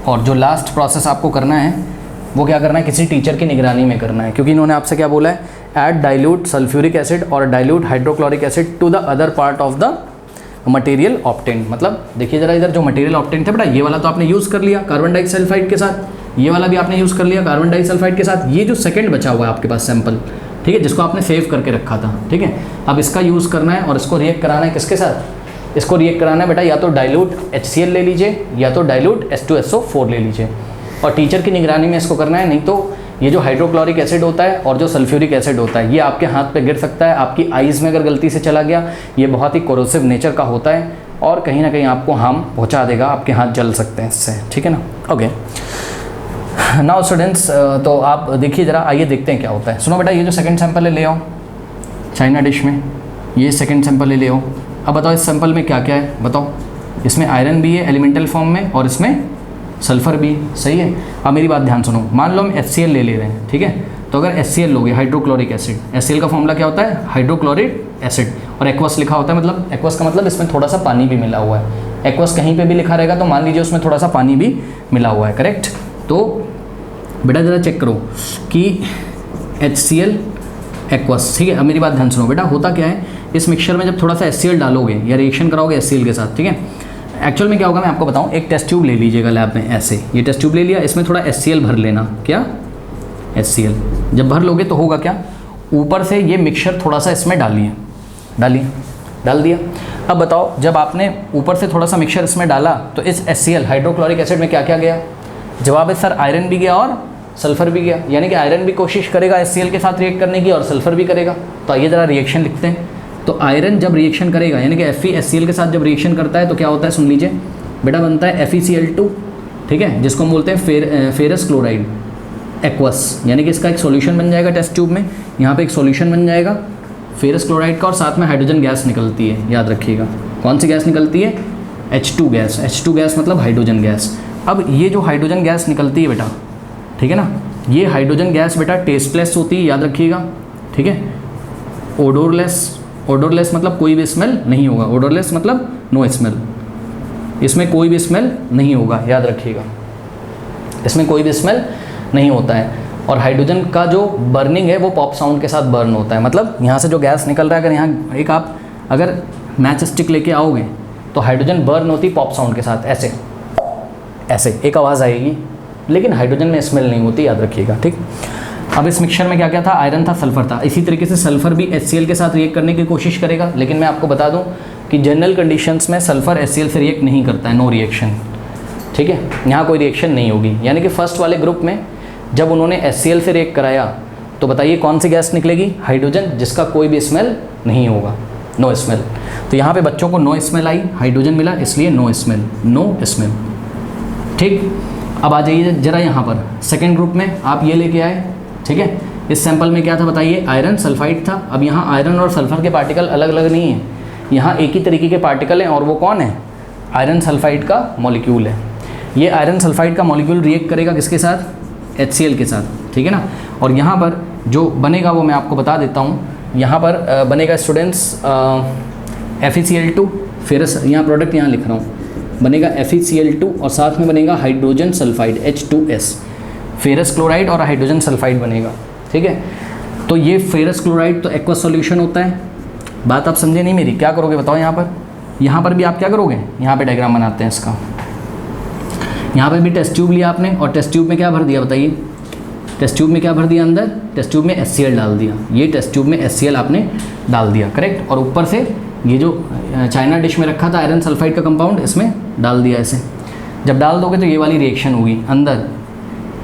और जो लास्ट प्रोसेस आपको करना है वो क्या करना है, किसी टीचर की निगरानी में करना है, क्योंकि इन्होंने आपसे क्या बोला है, ऐड डाइल्यूट सल्फ्यूरिक एसिड और dilute hydrochloric acid to the other part of the material obtain. मतलब देखिए ज़रा, इधर जो मटेरियल ऑब्टेन थे बेटा, ये वाला तो आपने यूज़ कर लिया कार्बन डाइसल्फाइड के साथ, ये वाला भी आपने यूज़ कर लिया कार्बन डाइसल्फाइड के साथ, ये जो सेकंड बचा हुआ है आपके पास सैंपल, ठीक है, जिसको आपने सेव करके रखा था, ठीक है। अब इसका यूज़ करना है और इसको रिएक्ट कराना है किसके साथ, इसको रिएक्ट कराना है बेटा या तो डाइल्यूट HCl ले लीजिए या तो डाइल्यूट H2SO4 ले लीजिए, और टीचर की निगरानी में इसको करना है, नहीं तो ये जो हाइड्रोक्लोरिक एसिड होता है और जो सल्फ्यूरिक एसिड होता है ये आपके हाथ पे गिर सकता है, आपकी आइज़ में अगर गलती से चला गया, ये बहुत ही कोरोसिव नेचर का होता है और कहीं ना कहीं आपको हार्म पहुंचा देगा, आपके हाथ जल सकते हैं इससे, ठीक है ना। ओके, नाउ स्टूडेंट्स, तो आप देखिए ज़रा, आइए देखते हैं क्या होता है। सुनो बेटा, ये जो सेकंड सैंपल है ले आओ चाइना डिश में, ये सेकंड सैंपल ले आओ। अब बताओ इस सैंपल में क्या क्या है, बताओ। इसमें आयरन भी है एलिमेंटल फॉर्म में और इसमें सल्फ़र भी, सही है। अब मेरी बात ध्यान सुनो, मान लो हम HCl ले रहे हैं, ठीक है। तो अगर HCl लोगे, हाइड्रोक्लोरिक एसिड, HCl का फॉर्मूला क्या होता है, हाइड्रोक्लोरिक एसिड, और एक्वस लिखा होता है, मतलब एक्वस का मतलब इसमें थोड़ा सा पानी भी मिला हुआ है। एक्वस कहीं पे भी लिखा रहेगा तो मान लीजिए उसमें थोड़ा सा पानी भी मिला हुआ है, करेक्ट। तो बेटा ज़रा चेक करो कि HCl एक्वस, ठीक है। अब मेरी बात ध्यान सुनो बेटा, होता क्या है, इस मिक्सचर में जब थोड़ा सा HCl डालोगे या रिएक्शन कराओगे HCl के साथ, ठीक है, एक्चुअल में क्या होगा मैं आपको बताऊं, एक टेस्ट ट्यूब ले लीजिएगा लैब में, ऐसे ये टेस्ट ट्यूब ले लिया, इसमें थोड़ा HCl भर लेना, क्या HCl जब भर लोगे तो होगा क्या, ऊपर से ये मिक्सचर थोड़ा सा इसमें डालिए, डाल दिया। अब बताओ, जब आपने ऊपर से थोड़ा सा मिक्सचर इसमें डाला तो इस HCl हाइड्रोक्लोरिक एसिड में क्या क्या गया, जवाब है सर आयरन भी गया और सल्फ़र भी गया, यानी कि आयरन भी कोशिश करेगा HCl के साथ रिएक्ट करने की और सल्फ़र भी करेगा। तो आइए ज़रा रिएक्शन लिखते हैं। तो आयरन जब रिएक्शन करेगा, यानी कि FeHCl के साथ जब रिएक्शन करता है तो क्या होता है, सुन लीजिए बेटा, बनता है FeCl2, ठीक है, जिसको हम बोलते हैं फेरस क्लोराइड एक्वस, यानी कि इसका एक सॉल्यूशन बन जाएगा टेस्ट ट्यूब में, यहाँ पे एक सॉल्यूशन बन जाएगा फेरस क्लोराइड का, और साथ में हाइड्रोजन गैस निकलती है, याद रखिएगा कौन सी गैस निकलती है, H2 गैस। H2 गैस मतलब हाइड्रोजन गैस। अब ये जो हाइड्रोजन गैस निकलती है बेटा, ठीक है ना, ये हाइड्रोजन गैस बेटा टेस्टलेस होती है, याद रखिएगा, ठीक है। ओडोरलेस मतलब कोई भी स्मेल नहीं होगा, ओडोरलेस मतलब नो स्मेल, इसमें कोई भी स्मेल नहीं होगा, याद रखिएगा, इसमें कोई भी स्मेल नहीं होता है। और हाइड्रोजन का जो बर्निंग है वो पॉप साउंड के साथ बर्न होता है, मतलब यहाँ से जो गैस निकल रहा है, अगर यहाँ एक आप अगर मैच स्टिक लेके आओगे तो हाइड्रोजन बर्न होती पॉप साउंड के साथ, ऐसे ऐसे एक आवाज़ आएगी, लेकिन हाइड्रोजन में स्मेल नहीं होती, याद रखिएगा, ठीक। अब इस मिक्सचर में क्या क्या था, आयरन था, सल्फर था। इसी तरीके से सल्फर भी HCl के साथ रिएक्ट करने की कोशिश करेगा, लेकिन मैं आपको बता दूं कि जनरल कंडीशंस में सल्फर HCl से रिएक्ट नहीं करता है, नो रिएक्शन, ठीक है, यहाँ कोई रिएक्शन नहीं होगी। यानी कि फर्स्ट वाले ग्रुप में जब उन्होंने HCl से रिएक्ट कराया तो बताइए कौन सी गैस निकलेगी, हाइड्रोजन, जिसका कोई भी स्मेल नहीं होगा, नो स्मेल। तो यहाँ पे बच्चों को नो स्मेल आई, हाइड्रोजन मिला, इसलिए नो स्मेल, नो स्मेल, ठीक। अब आ जाइए जरा यहाँ पर सेकेंड ग्रुप में, आप ये लेके आए, ठीक है। इस सैंपल में क्या था बताइए, आयरन सल्फाइड था। अब यहाँ आयरन और सल्फर के पार्टिकल अलग अलग नहीं है, यहाँ एक ही तरीके के पार्टिकल हैं, और वो कौन है, आयरन सल्फाइड का मॉलिक्यूल है। ये आयरन सल्फाइड का मॉलिक्यूल रिएक्ट करेगा किसके साथ, HCl के साथ, ठीक है ना। और यहाँ पर जो बनेगा वो मैं आपको बता देता हूँ, यहाँ पर बनेगा स्टूडेंट्स FeCl2, फिर यहाँ प्रोडक्ट यहाँ लिख रहा हूँ, बनेगा FeCl2 और साथ में बनेगा hydrogen sulphide H2S, ferrous chloride और हाइड्रोजन सल्फाइड बनेगा, ठीक है। तो ये फेरस क्लोराइड तो एक्वस सॉल्यूशन होता है, बात आप समझे नहीं मेरी, क्या करोगे बताओ। यहाँ पर भी आप क्या करोगे, यहाँ पे डायग्राम बनाते हैं इसका, यहाँ पे भी टेस्ट ट्यूब लिया आपने और टेस्ट ट्यूब में क्या भर दिया बताइए, टेस्ट ट्यूब में क्या भर दिया, अंदर टेस्ट ट्यूब में HCl डाल दिया, ये टेस्ट ट्यूब में HCl आपने डाल दिया, करेक्ट। और ऊपर से ये जो चाइना डिश में रखा था आयरन सल्फाइड का कंपाउंड, इसमें डाल दिया ऐसे। जब डाल दोगे तो ये वाली रिएक्शन होगी, अंदर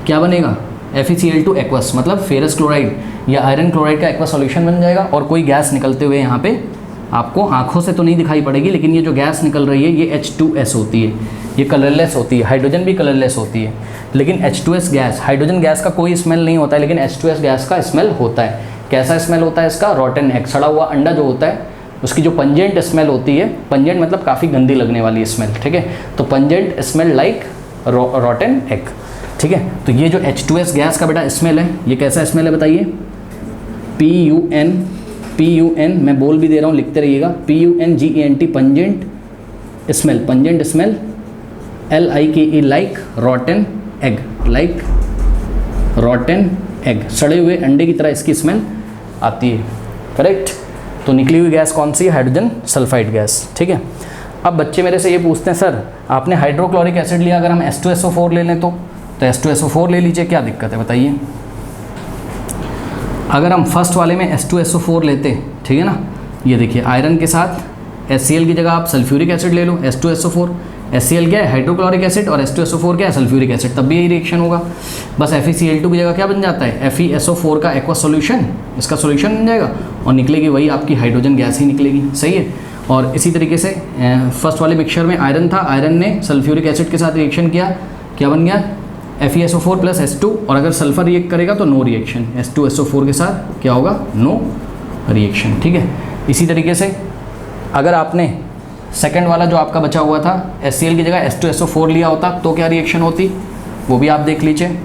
क्या बनेगा, FeCl2 एक्वस, मतलब फेरस क्लोराइड या आयरन क्लोराइड का एक्वस सॉल्यूशन बन जाएगा, और कोई गैस निकलते हुए यहाँ पे आपको आंखों से तो नहीं दिखाई पड़ेगी, लेकिन ये जो गैस निकल रही है ये H2S होती है, ये कलरलेस होती है। हाइड्रोजन भी कलरलेस होती है, लेकिन H2S गैस, हाइड्रोजन गैस का कोई स्मेल नहीं होता है, लेकिन H2S गैस का स्मेल होता है। कैसा स्मेल होता है इसका? रॉटन एग, सड़ा हुआ अंडा जो होता है उसकी जो पंजेंट स्मेल होती है, पंजेंट मतलब काफ़ी गंदी लगने वाली स्मेल, ठीक है, तो pungent smell like rotten egg, ठीक है। तो ये जो H2S गैस का बेटा स्मेल है, ये कैसा स्मेल है बताइए? PUN, मैं बोल भी दे रहा हूँ, लिखते रहिएगा, PUNGENT, pungent smell, pungent smell, LIKE like rotten egg, like rotten egg, सड़े हुए अंडे की तरह इसकी स्मेल आती है, करेक्ट। तो निकली हुई गैस कौन सी है? हाइड्रोजन सल्फाइड गैस, ठीक है। अब बच्चे मेरे से ये पूछते हैं, सर आपने हाइड्रोक्लोरिक एसिड लिया, अगर हम H2SO4 ले लें तो H2SO4 ले लीजिए, क्या दिक्कत है बताइए? अगर हम फर्स्ट वाले में H2SO4 लेते, ठीक है ना, ये देखिए आयरन के साथ HCl की जगह आप सल्फ्यूरिक एसिड ले लो, H2SO4, HCl क्या है? हाइड्रोक्लोरिक एसिड, और H2SO4 क्या है? सल्फ्यूरिक एसिड, तब भी यही रिएक्शन होगा। बस FeCl2 की जगह क्या बन जाता है? FeSO4 का एक्वा सॉल्यूशन, इसका सॉल्यूशन बन जाएगा और निकलेगी वही आपकी हाइड्रोजन गैस ही निकलेगी, सही है। और इसी तरीके से फर्स्ट वाले मिक्सचर में आयरन था, आयरन ने सल्फ्यूरिक एसिड के साथ रिएक्शन किया, क्या बन गया? FeSO4 प्लस H2, और अगर सल्फर रिएक्ट करेगा तो नो रिएक्शन, H2SO4 के साथ क्या होगा? नो रिएक्शन, ठीक है। इसी तरीके से अगर आपने सेकंड वाला जो आपका बचा हुआ था HCl की जगह H2SO4 लिया होता तो क्या रिएक्शन होती, वो भी आप देख लीजिए।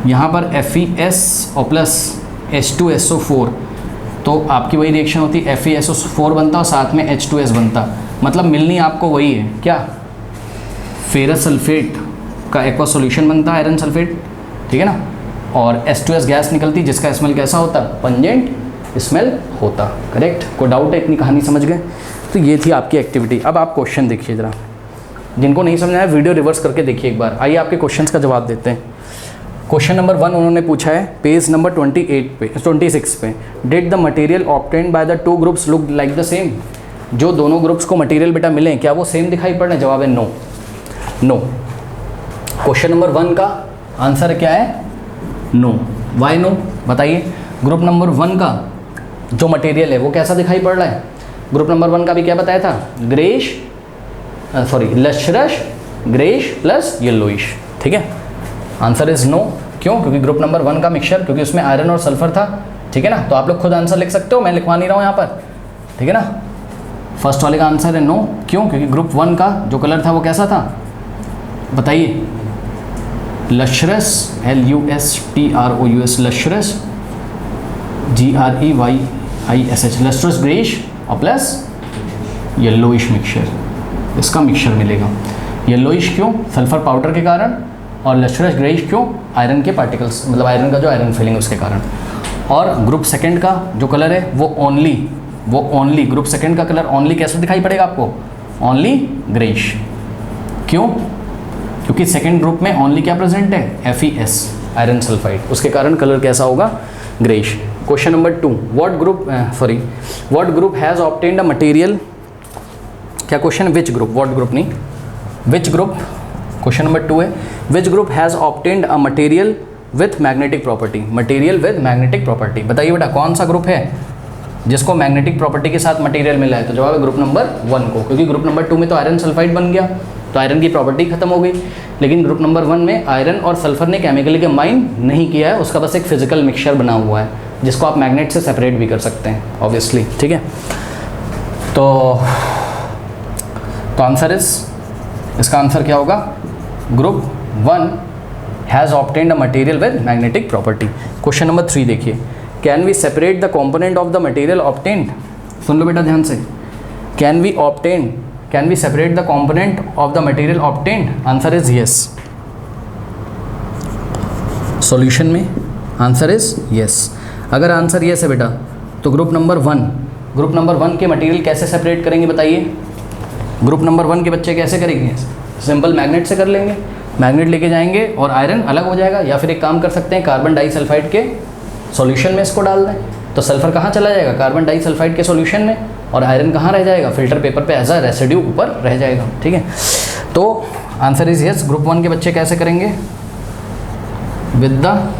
यहाँ पर FeS और प्लस H2SO4, तो आपकी वही रिएक्शन होती, FeSO4 बनता और साथ में H2S बनता, मतलब मिलनी आपको वही है, क्या? फेरस सल्फेट का एक्वा सॉल्यूशन बनता आयरन सल्फेट, ठीक है ना, और H2S गैस निकलती जिसका स्मेल कैसा होता? पंजेंट स्मेल होता, करेक्ट। कोई डाउट है? इतनी कहानी समझ गए? तो ये थी आपकी एक्टिविटी। अब आप क्वेश्चन देखिए ज़रा, जिनको नहीं समझ आया वीडियो रिवर्स करके देखिए एक बार। आइए आपके क्वेश्चंस का जवाब देते हैं। क्वेश्चन नंबर 1 उन्होंने पूछा है पेज नंबर 26 पे, did the material obtained by the two groups look like the same? जो दोनों ग्रुप्स को मटेरियल बेटा मिले क्या वो सेम दिखाई पड़ रहे हैं? जवाब है नो, नो। क्वेश्चन नंबर 1 का आंसर क्या है? नो। वाई नो बताइए? ग्रुप नंबर 1 का जो मटेरियल है वो कैसा दिखाई पड़ रहा है? ग्रुप नंबर 1 का भी क्या बताया था? Greyish, sorry lustrous greyish plus yellowish, ठीक है। Answer is no. क्यों? क्योंकि ग्रुप नंबर 1 का मिक्सचर, क्योंकि उसमें आयरन और सल्फर था, ठीक है ना। तो आप लोग खुद आंसर लिख सकते हो, मैं लिखवा नहीं रहा हूँ यहाँ पर, ठीक है ना। फर्स्ट वाले का आंसर है नो। क्यों? क्योंकि ग्रुप 1 का जो कलर था वो कैसा था बताइए? लश्रस, LUSTROUS, लश्रस, GREYISH, लश्रस ग्रेश और प्लस येलोइश मिक्सचर, इसका मिक्सचर मिलेगा। येलोइश क्यों? सल्फर पाउडर के कारण, और लश्रस ग्रेश क्यों? आयरन के पार्टिकल्स, मतलब आयरन का जो आयरन फिलिंग उसके कारण। और ग्रुप सेकंड का जो कलर है वो ओनली ग्रुप सेकंड का कलर ओनली कैसे दिखाई पड़ेगा आपको? Only greyish. क्यों? क्योंकि सेकंड ग्रुप में ओनली क्या प्रेजेंट है? FeS, आयरन सल्फाइड, उसके कारण कलर कैसा होगा? Greyish. Question number 2, what group has obtained a material? क्या question? Which group, what group नहीं, विच ग्रुप। क्वेश्चन नंबर 2 है which group has obtained a material with magnetic property? Material with magnetic property, बताइए बेटा कौन सा group है जिसको magnetic property के साथ मटेरियल मिला है? तो जवाब है ग्रुप नंबर 1 को, क्योंकि ग्रुप नंबर 2 में तो आयरन सल्फाइड बन गया, तो आयरन की प्रॉपर्टी खत्म हो गई। लेकिन ग्रुप नंबर 1 में आयरन और सल्फर ने केमिकली कंबाइन नहीं किया है, उसका बस एक फिजिकल मिक्सचर बना हुआ है जिसको आप मैग्नेट से सेपरेट भी कर सकते हैं ऑब्वियसली, ठीक है। तो आंसर इसका आंसर क्या होगा? Group 1 has obtained a material with magnetic property. Question number 3 देखिए, can we separate the component of the material obtained? सुन लो बेटा ध्यान से, can we separate the component of the material obtained? Answer is yes. Solution में answer is yes. अगर answer yes है बेटा तो ग्रुप नंबर 1 के मटेरियल कैसे सेपरेट करेंगे बताइए? ग्रुप नंबर 1 के बच्चे कैसे करेंगे? सिंपल मैग्नेट से कर लेंगे, मैग्नेट लेके जाएंगे और आयरन अलग हो जाएगा, या फिर एक काम कर सकते हैं कार्बन डाइसल्फाइड के सॉल्यूशन में इसको डाल दें, तो सल्फर कहाँ चला जाएगा? कार्बन डाइसल्फाइड के सॉल्यूशन में, और आयरन कहाँ रह जाएगा? फिल्टर पेपर पे एज अ रेसिड्यू ऊपर रह जाएगा, ठीक है। तो आंसर इज यस। ग्रुप 1 के बच्चे कैसे करेंगे? With the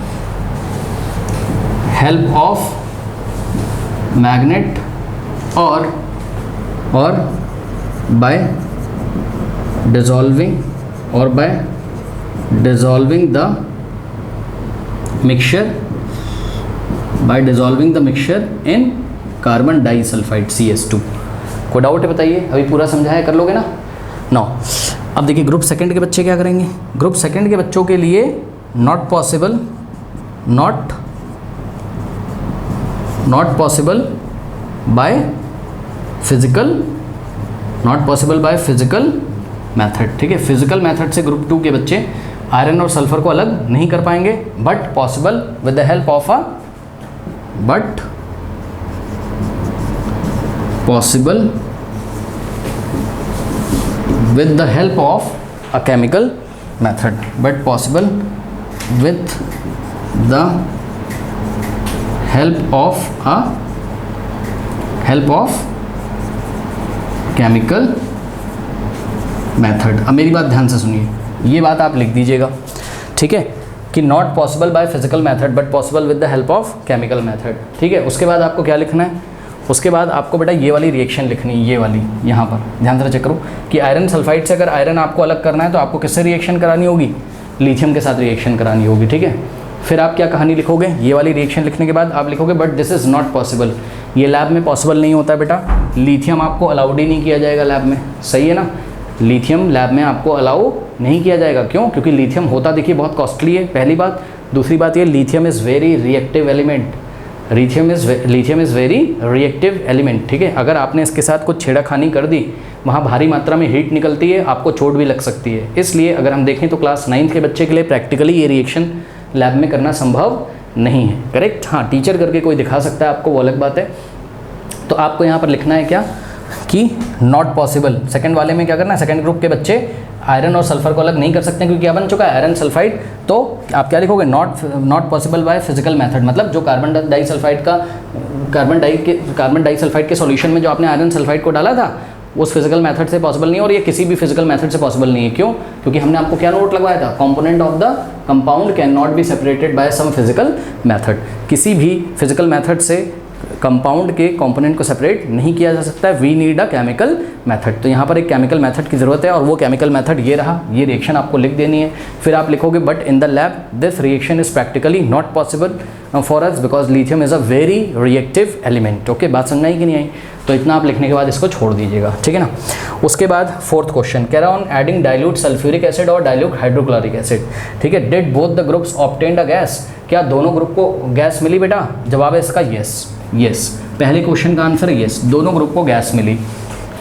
help of magnet और by dissolving the mixture in carbon disulphide CS2। कोई डाउट है बताइए? अभी पूरा समझाया, कर लोगे ना? नो। अब देखिए ग्रुप सेकंड के बच्चे क्या करेंगे। ग्रुप सेकंड के बच्चों के लिए not possible by physical method. ठीक है, फिजिकल मेथड से ग्रुप 2 के बच्चे आयरन और सल्फर को अलग नहीं कर पाएंगे, but possible with the help of a chemical method, but possible with the help of chemical method। अब मेरी बात ध्यान से सुनिए, ये बात आप लिख दीजिएगा, ठीक है, कि not possible by physical method but possible with the help of chemical method. ठीक है, उसके बाद आपको क्या लिखना है? उसके बाद आपको बेटा ये वाली रिएक्शन लिखनी है, ये वाली यहाँ पर ध्यान से चेक करो कि आयरन सल्फाइड से अगर आयरन आपको अलग करना है तो आपको किससे रिएक्शन करानी होगी? लिथियम के साथ रिएक्शन करानी होगी। ठीक है, फिर आप क्या कहानी लिखोगे? ये वाली रिएक्शन लिखने के बाद आप लिखोगे but this is not possible, ये लैब में पॉसिबल नहीं होता है बेटा, लिथियम आपको अलाउड ही नहीं किया जाएगा लैब में। सही है ना, लिथियम लैब में आपको अलाउ नहीं किया जाएगा। क्यों? क्योंकि लिथियम होता देखिए बहुत कॉस्टली है, पहली बात। दूसरी बात ये, lithium is very reactive element, lithium is very reactive element. ठीक है, अगर आपने इसके साथ कुछ छेड़खानी कर दी, वहाँ भारी मात्रा में हीट निकलती है, आपको चोट भी लग सकती है। इसलिए अगर हम देखें तो क्लास 9th के बच्चे के लिए प्रैक्टिकली ये रिएक्शन लैब में करना संभव नहीं है। करेक्ट? हाँ, टीचर करके कोई दिखा सकता है आपको, वो अलग बात है। तो आपको यहाँ पर लिखना है क्या कि नॉट पॉसिबल। सेकंड वाले में क्या करना है? सेकंड ग्रुप के बच्चे आयरन और सल्फर को अलग नहीं कर सकते क्योंकि क्या बन चुका है? Iron sulphide. तो आप क्या लिखोगे? Not possible by physical method, मतलब जो कार्बन डाइसल्फाइड के सॉल्यूशन में जो आपने आयरन सल्फाइड को डाला था उस फिजिकल मेथड से पॉसिबल नहीं, और ये किसी भी फिजिकल मेथड से पॉसिबल नहीं है। क्यों? क्योंकि हमने आपको क्या नोट लगवाया था? Component of the compound can not be separated by some physical method. किसी भी फिजिकल मेथड से कंपाउंड के कंपोनेंट को सेपरेट नहीं किया जा सकता है। We need a chemical method. तो यहाँ पर एक केमिकल मेथड की ज़रूरत है और वो केमिकल मेथड ये रहा। ये रिएक्शन आपको लिख देनी है। फिर आप लिखोगे but in the lab this reaction is practically not possible for us because lithium is a very reactive element. Okay, बात समझ आई कि नहीं आई? तो इतना आप लिखने के बाद इसको छोड़ दीजिएगा, ठीक है ना। उसके बाद फोर्थ क्वेश्चन कह रहा हूँ एडिंग डाइल्यूट सल्फ्यूरिक एसिड और डाइल्यूट हाइड्रोक्लोरिक एसिड। ठीक है, did both the groups obtained a gas? क्या दोनों ग्रुप को गैस मिली बेटा? जवाब है इसका यस। पहले क्वेश्चन का आंसर यस, दोनों ग्रुप को गैस मिली।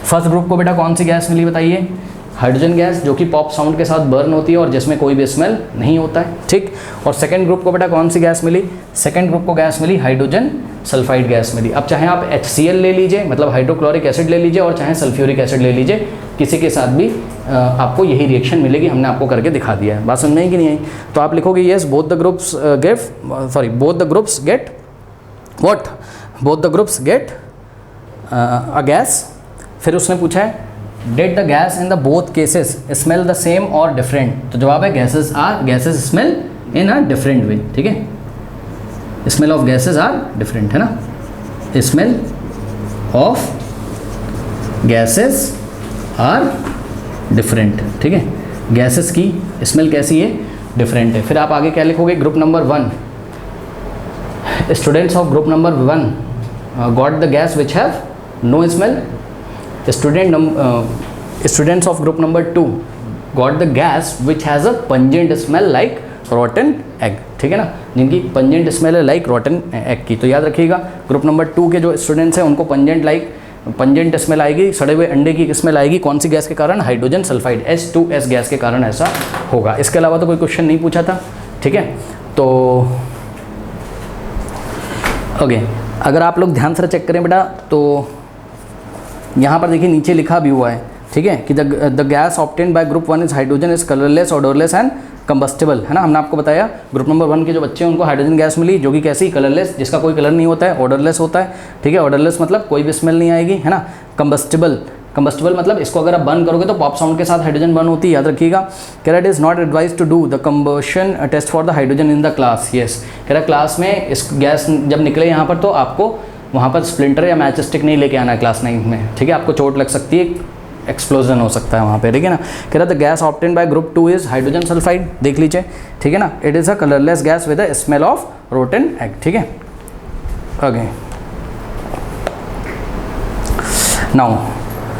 फर्स्ट ग्रुप को बेटा कौन सी गैस मिली बताइए? हाइड्रोजन गैस, जो कि पॉप साउंड के साथ बर्न होती है और जिसमें कोई भी स्मेल नहीं होता है, ठीक। और सेकंड ग्रुप को बेटा कौन सी गैस मिली? सेकंड ग्रुप को गैस मिली हाइड्रोजन सल्फाइड गैस मिली। अब चाहे आप HCl ले लीजिए, मतलब हाइड्रोक्लोरिक एसिड ले लीजिए, और चाहे सल्फ्यूरिक एसिड ले लीजिए, किसी के साथ भी आपको यही रिएक्शन मिलेगी। हमने आपको करके दिखा दिया है। बात समझ में आई कि नहीं आई? तो आप लिखोगे yes both the groups get what? Both the groups get a gas. फिर उसने पूछा है did the gas in the both cases smell the same और डिफरेंट? तो जवाब है gases smell in a different way, ठीक है। Smell of gases are different, है ना। Smell of gases are different, ठीक है। गैसेस की स्मेल कैसी है? डिफरेंट है। फिर आप आगे क्या लिखोगे? Group number 1 students of group number 1 got the gas which have no smell. Students of group number 2 got the gas which has a pungent smell like rotten egg, ठीक है ना, जिनकी पंजेंट स्मेल है लाइक रॉटन एग की। तो याद रखिएगा group number 2 के जो स्टूडेंट्स हैं उनको पंजेंट स्मेल आएगी, सड़े हुए अंडे की स्मेल आएगी। कौन सी गैस के कारण? हाइड्रोजन सल्फाइड H2S गैस के कारण ऐसा होगा। इसके अलावा तो कोई क्वेश्चन नहीं पूछा था, ठीक है। तो ओके, अगर आप लोग ध्यान से चेक करें बेटा तो यहाँ पर देखिए नीचे लिखा भी हुआ है, ठीक है, कि the gas obtained by group 1 is hydrogen is colourless, odourless and combustible, है ना। हमने आपको बताया ग्रुप नंबर 1 के जो बच्चे हैं उनको हाइड्रोजन गैस मिली जो कि कैसी? कलरलेस, जिसका कोई कलर नहीं होता है, ऑडरलेस होता है, ठीक है। ऑडरलेस मतलब कोई भी स्मेल नहीं आएगी, है ना। कंबस्टेबल मतलब इसको अगर आप बर्न करोगे तो पॉप साउंड के साथ हाइड्रोजन बर्न होती है, याद रखिएगा। कह रहा it is not advise to do the combustion test for the hydrogen in the class. Yes, कह रहा क्लास में इस गैस जब निकले यहाँ पर तो आपको वहाँ पर स्प्लिंटर या मैच स्टिक नहीं लेके आना है क्लास 9 में, ठीक है, आपको चोट लग सकती है, एक्सप्लोजन हो सकता है वहाँ पे, ठीक है ना। कह रहा था gas obtain bye group 2 is hydrogen sulphide, देख लीजिए, ठीक है ना। It is a colourless gas with a smell of rotten egg, ठीक है। ओके, नाउ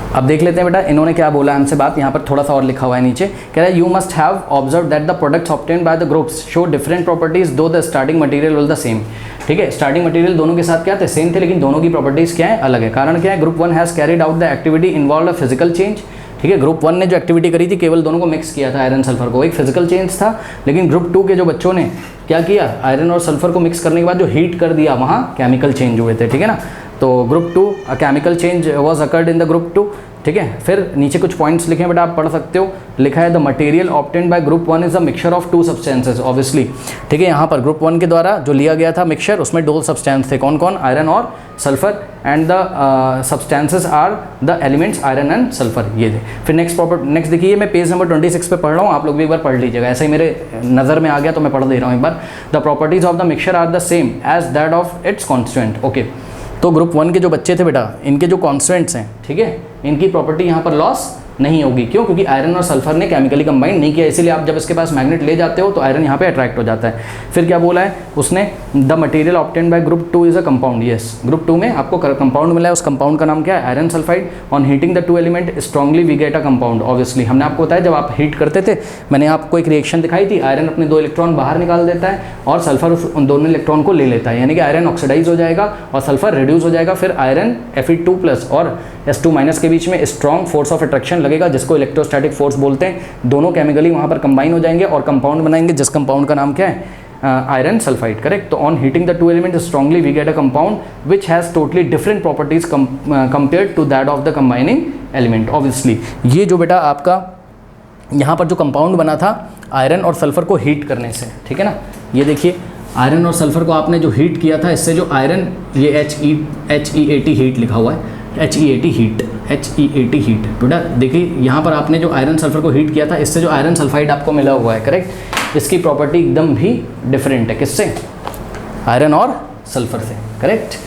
अब देख लेते हैं बेटा इन्होंने क्या बोला हमसे बात, यहाँ पर थोड़ा सा और लिखा हुआ है नीचे, कह रहा है you must have observe that the products obtained by the groups show different properties though the starting material will the same, ठीक है। स्टार्टिंग मटेरियल दोनों के साथ क्या थे, सेम थे, लेकिन दोनों की प्रॉपर्टीज क्या है, अलग है। कारण क्या है, group 1 has carried out the activity involve a physical change, ठीक है। ग्रुप 1 ने जो एक्टिविटी करी थी केवल दोनों को मिक्स किया था, आयरन सल्फर को, एक फिजिकल चेंज था। लेकिन ग्रुप 2 के जो बच्चों ने क्या किया, आयरन और सल्फर को मिक्स करने के बाद जो हीट कर दिया, वहाँ केमिकल चेंज हुए थे, ठीक है ना। तो group 2 a chemical change was occurred in the group 2, ठीक है। फिर नीचे कुछ पॉइंट्स लिखे हैं बेटा, आप पढ़ सकते हो, लिखा है the material obtained by group 1 is a mixture of 2 substances, obviously, ठीक है। यहाँ पर ग्रुप 1 के द्वारा जो लिया गया था मिक्सचर, उसमें 2 सब्सटेंस थे, कौन कौन, आयरन और sulphur, and the substances are the elements iron and sulphur, ये थे। फिर नेक्स्ट देखिए, मैं पेज नंबर 26 पे पढ़ रहा हूँ, आप लोग भी एक बार पढ़ लीजिएगा, ऐसे ही मेरे नज़र में आ गया तो मैं पढ़ दे रहा हूँ एक बार। The properties of the mixture are the same as that of its constituent, okay. तो ग्रुप 1 के जो बच्चे थे बेटा, इनके जो कॉन्स्टिट्यूएंट्स हैं, ठीक है, इनकी प्रॉपर्टी यहाँ पर लॉस नहीं होगी, क्यों, क्योंकि आयरन और सल्फर ने केमिकली कंबाइन नहीं किया, इसीलिए आप जब इसके पास मैग्नेट ले जाते हो तो आयरन यहाँ पे अट्रैक्ट हो जाता है। फिर क्या बोला है उसने, the material obtained by group 2 is a compound, yes, group 2 में आपको कंपाउंड मिला है, उस कंपाउंड का नाम क्या है, iron sulphide. On heating the 2 element strongly we get a compound, obviously हमने आपको बताया जब आप हीट करते थे, मैंने आपको एक रिएक्शन दिखाई थी, आयरन अपने 2 इलेक्ट्रॉन बाहर निकाल देता है और सल्फर उन दोनों इलेक्ट्रॉन को ले लेता है, यानी कि आयरन ऑक्सीडाइज हो जाएगा और सल्फर रिड्यूस हो जाएगा। फिर आयरन Fe2+ और S2- के बीच में स्ट्रॉन्ग फोर्स ऑफ अट्रैक्शन लगेगा, जिसको इलेक्ट्रोस्टैटिक फोर्स बोलते हैं। दोनों केमिकली वहाँ पर कंबाइन हो जाएंगे और कंपाउंड बनाएंगे, जिस कंपाउंड का नाम क्या है, आयरन सल्फाइड, करेक्ट। तो on heating the 2 element strongly we get a compound which has totally different properties compared to that of the combining element, obviously. ये जो बेटा आपका यहाँ पर जो कंपाउंड बना था आयरन और सल्फर को हीट करने से, ठीक है ना, ये देखिए आयरन और सल्फर को आपने जो हीट किया था, इससे जो आयरन, ये HEAT हीट लिखा हुआ है, HEAT हीट बेटा, देखिए यहाँ पर आपने जो आयरन सल्फर को हीट किया था, इससे जो आयरन सल्फाइड आपको मिला हुआ है, करेक्ट, इसकी प्रॉपर्टी एकदम भी डिफरेंट है, किससे, आयरन और सल्फर से, करेक्ट।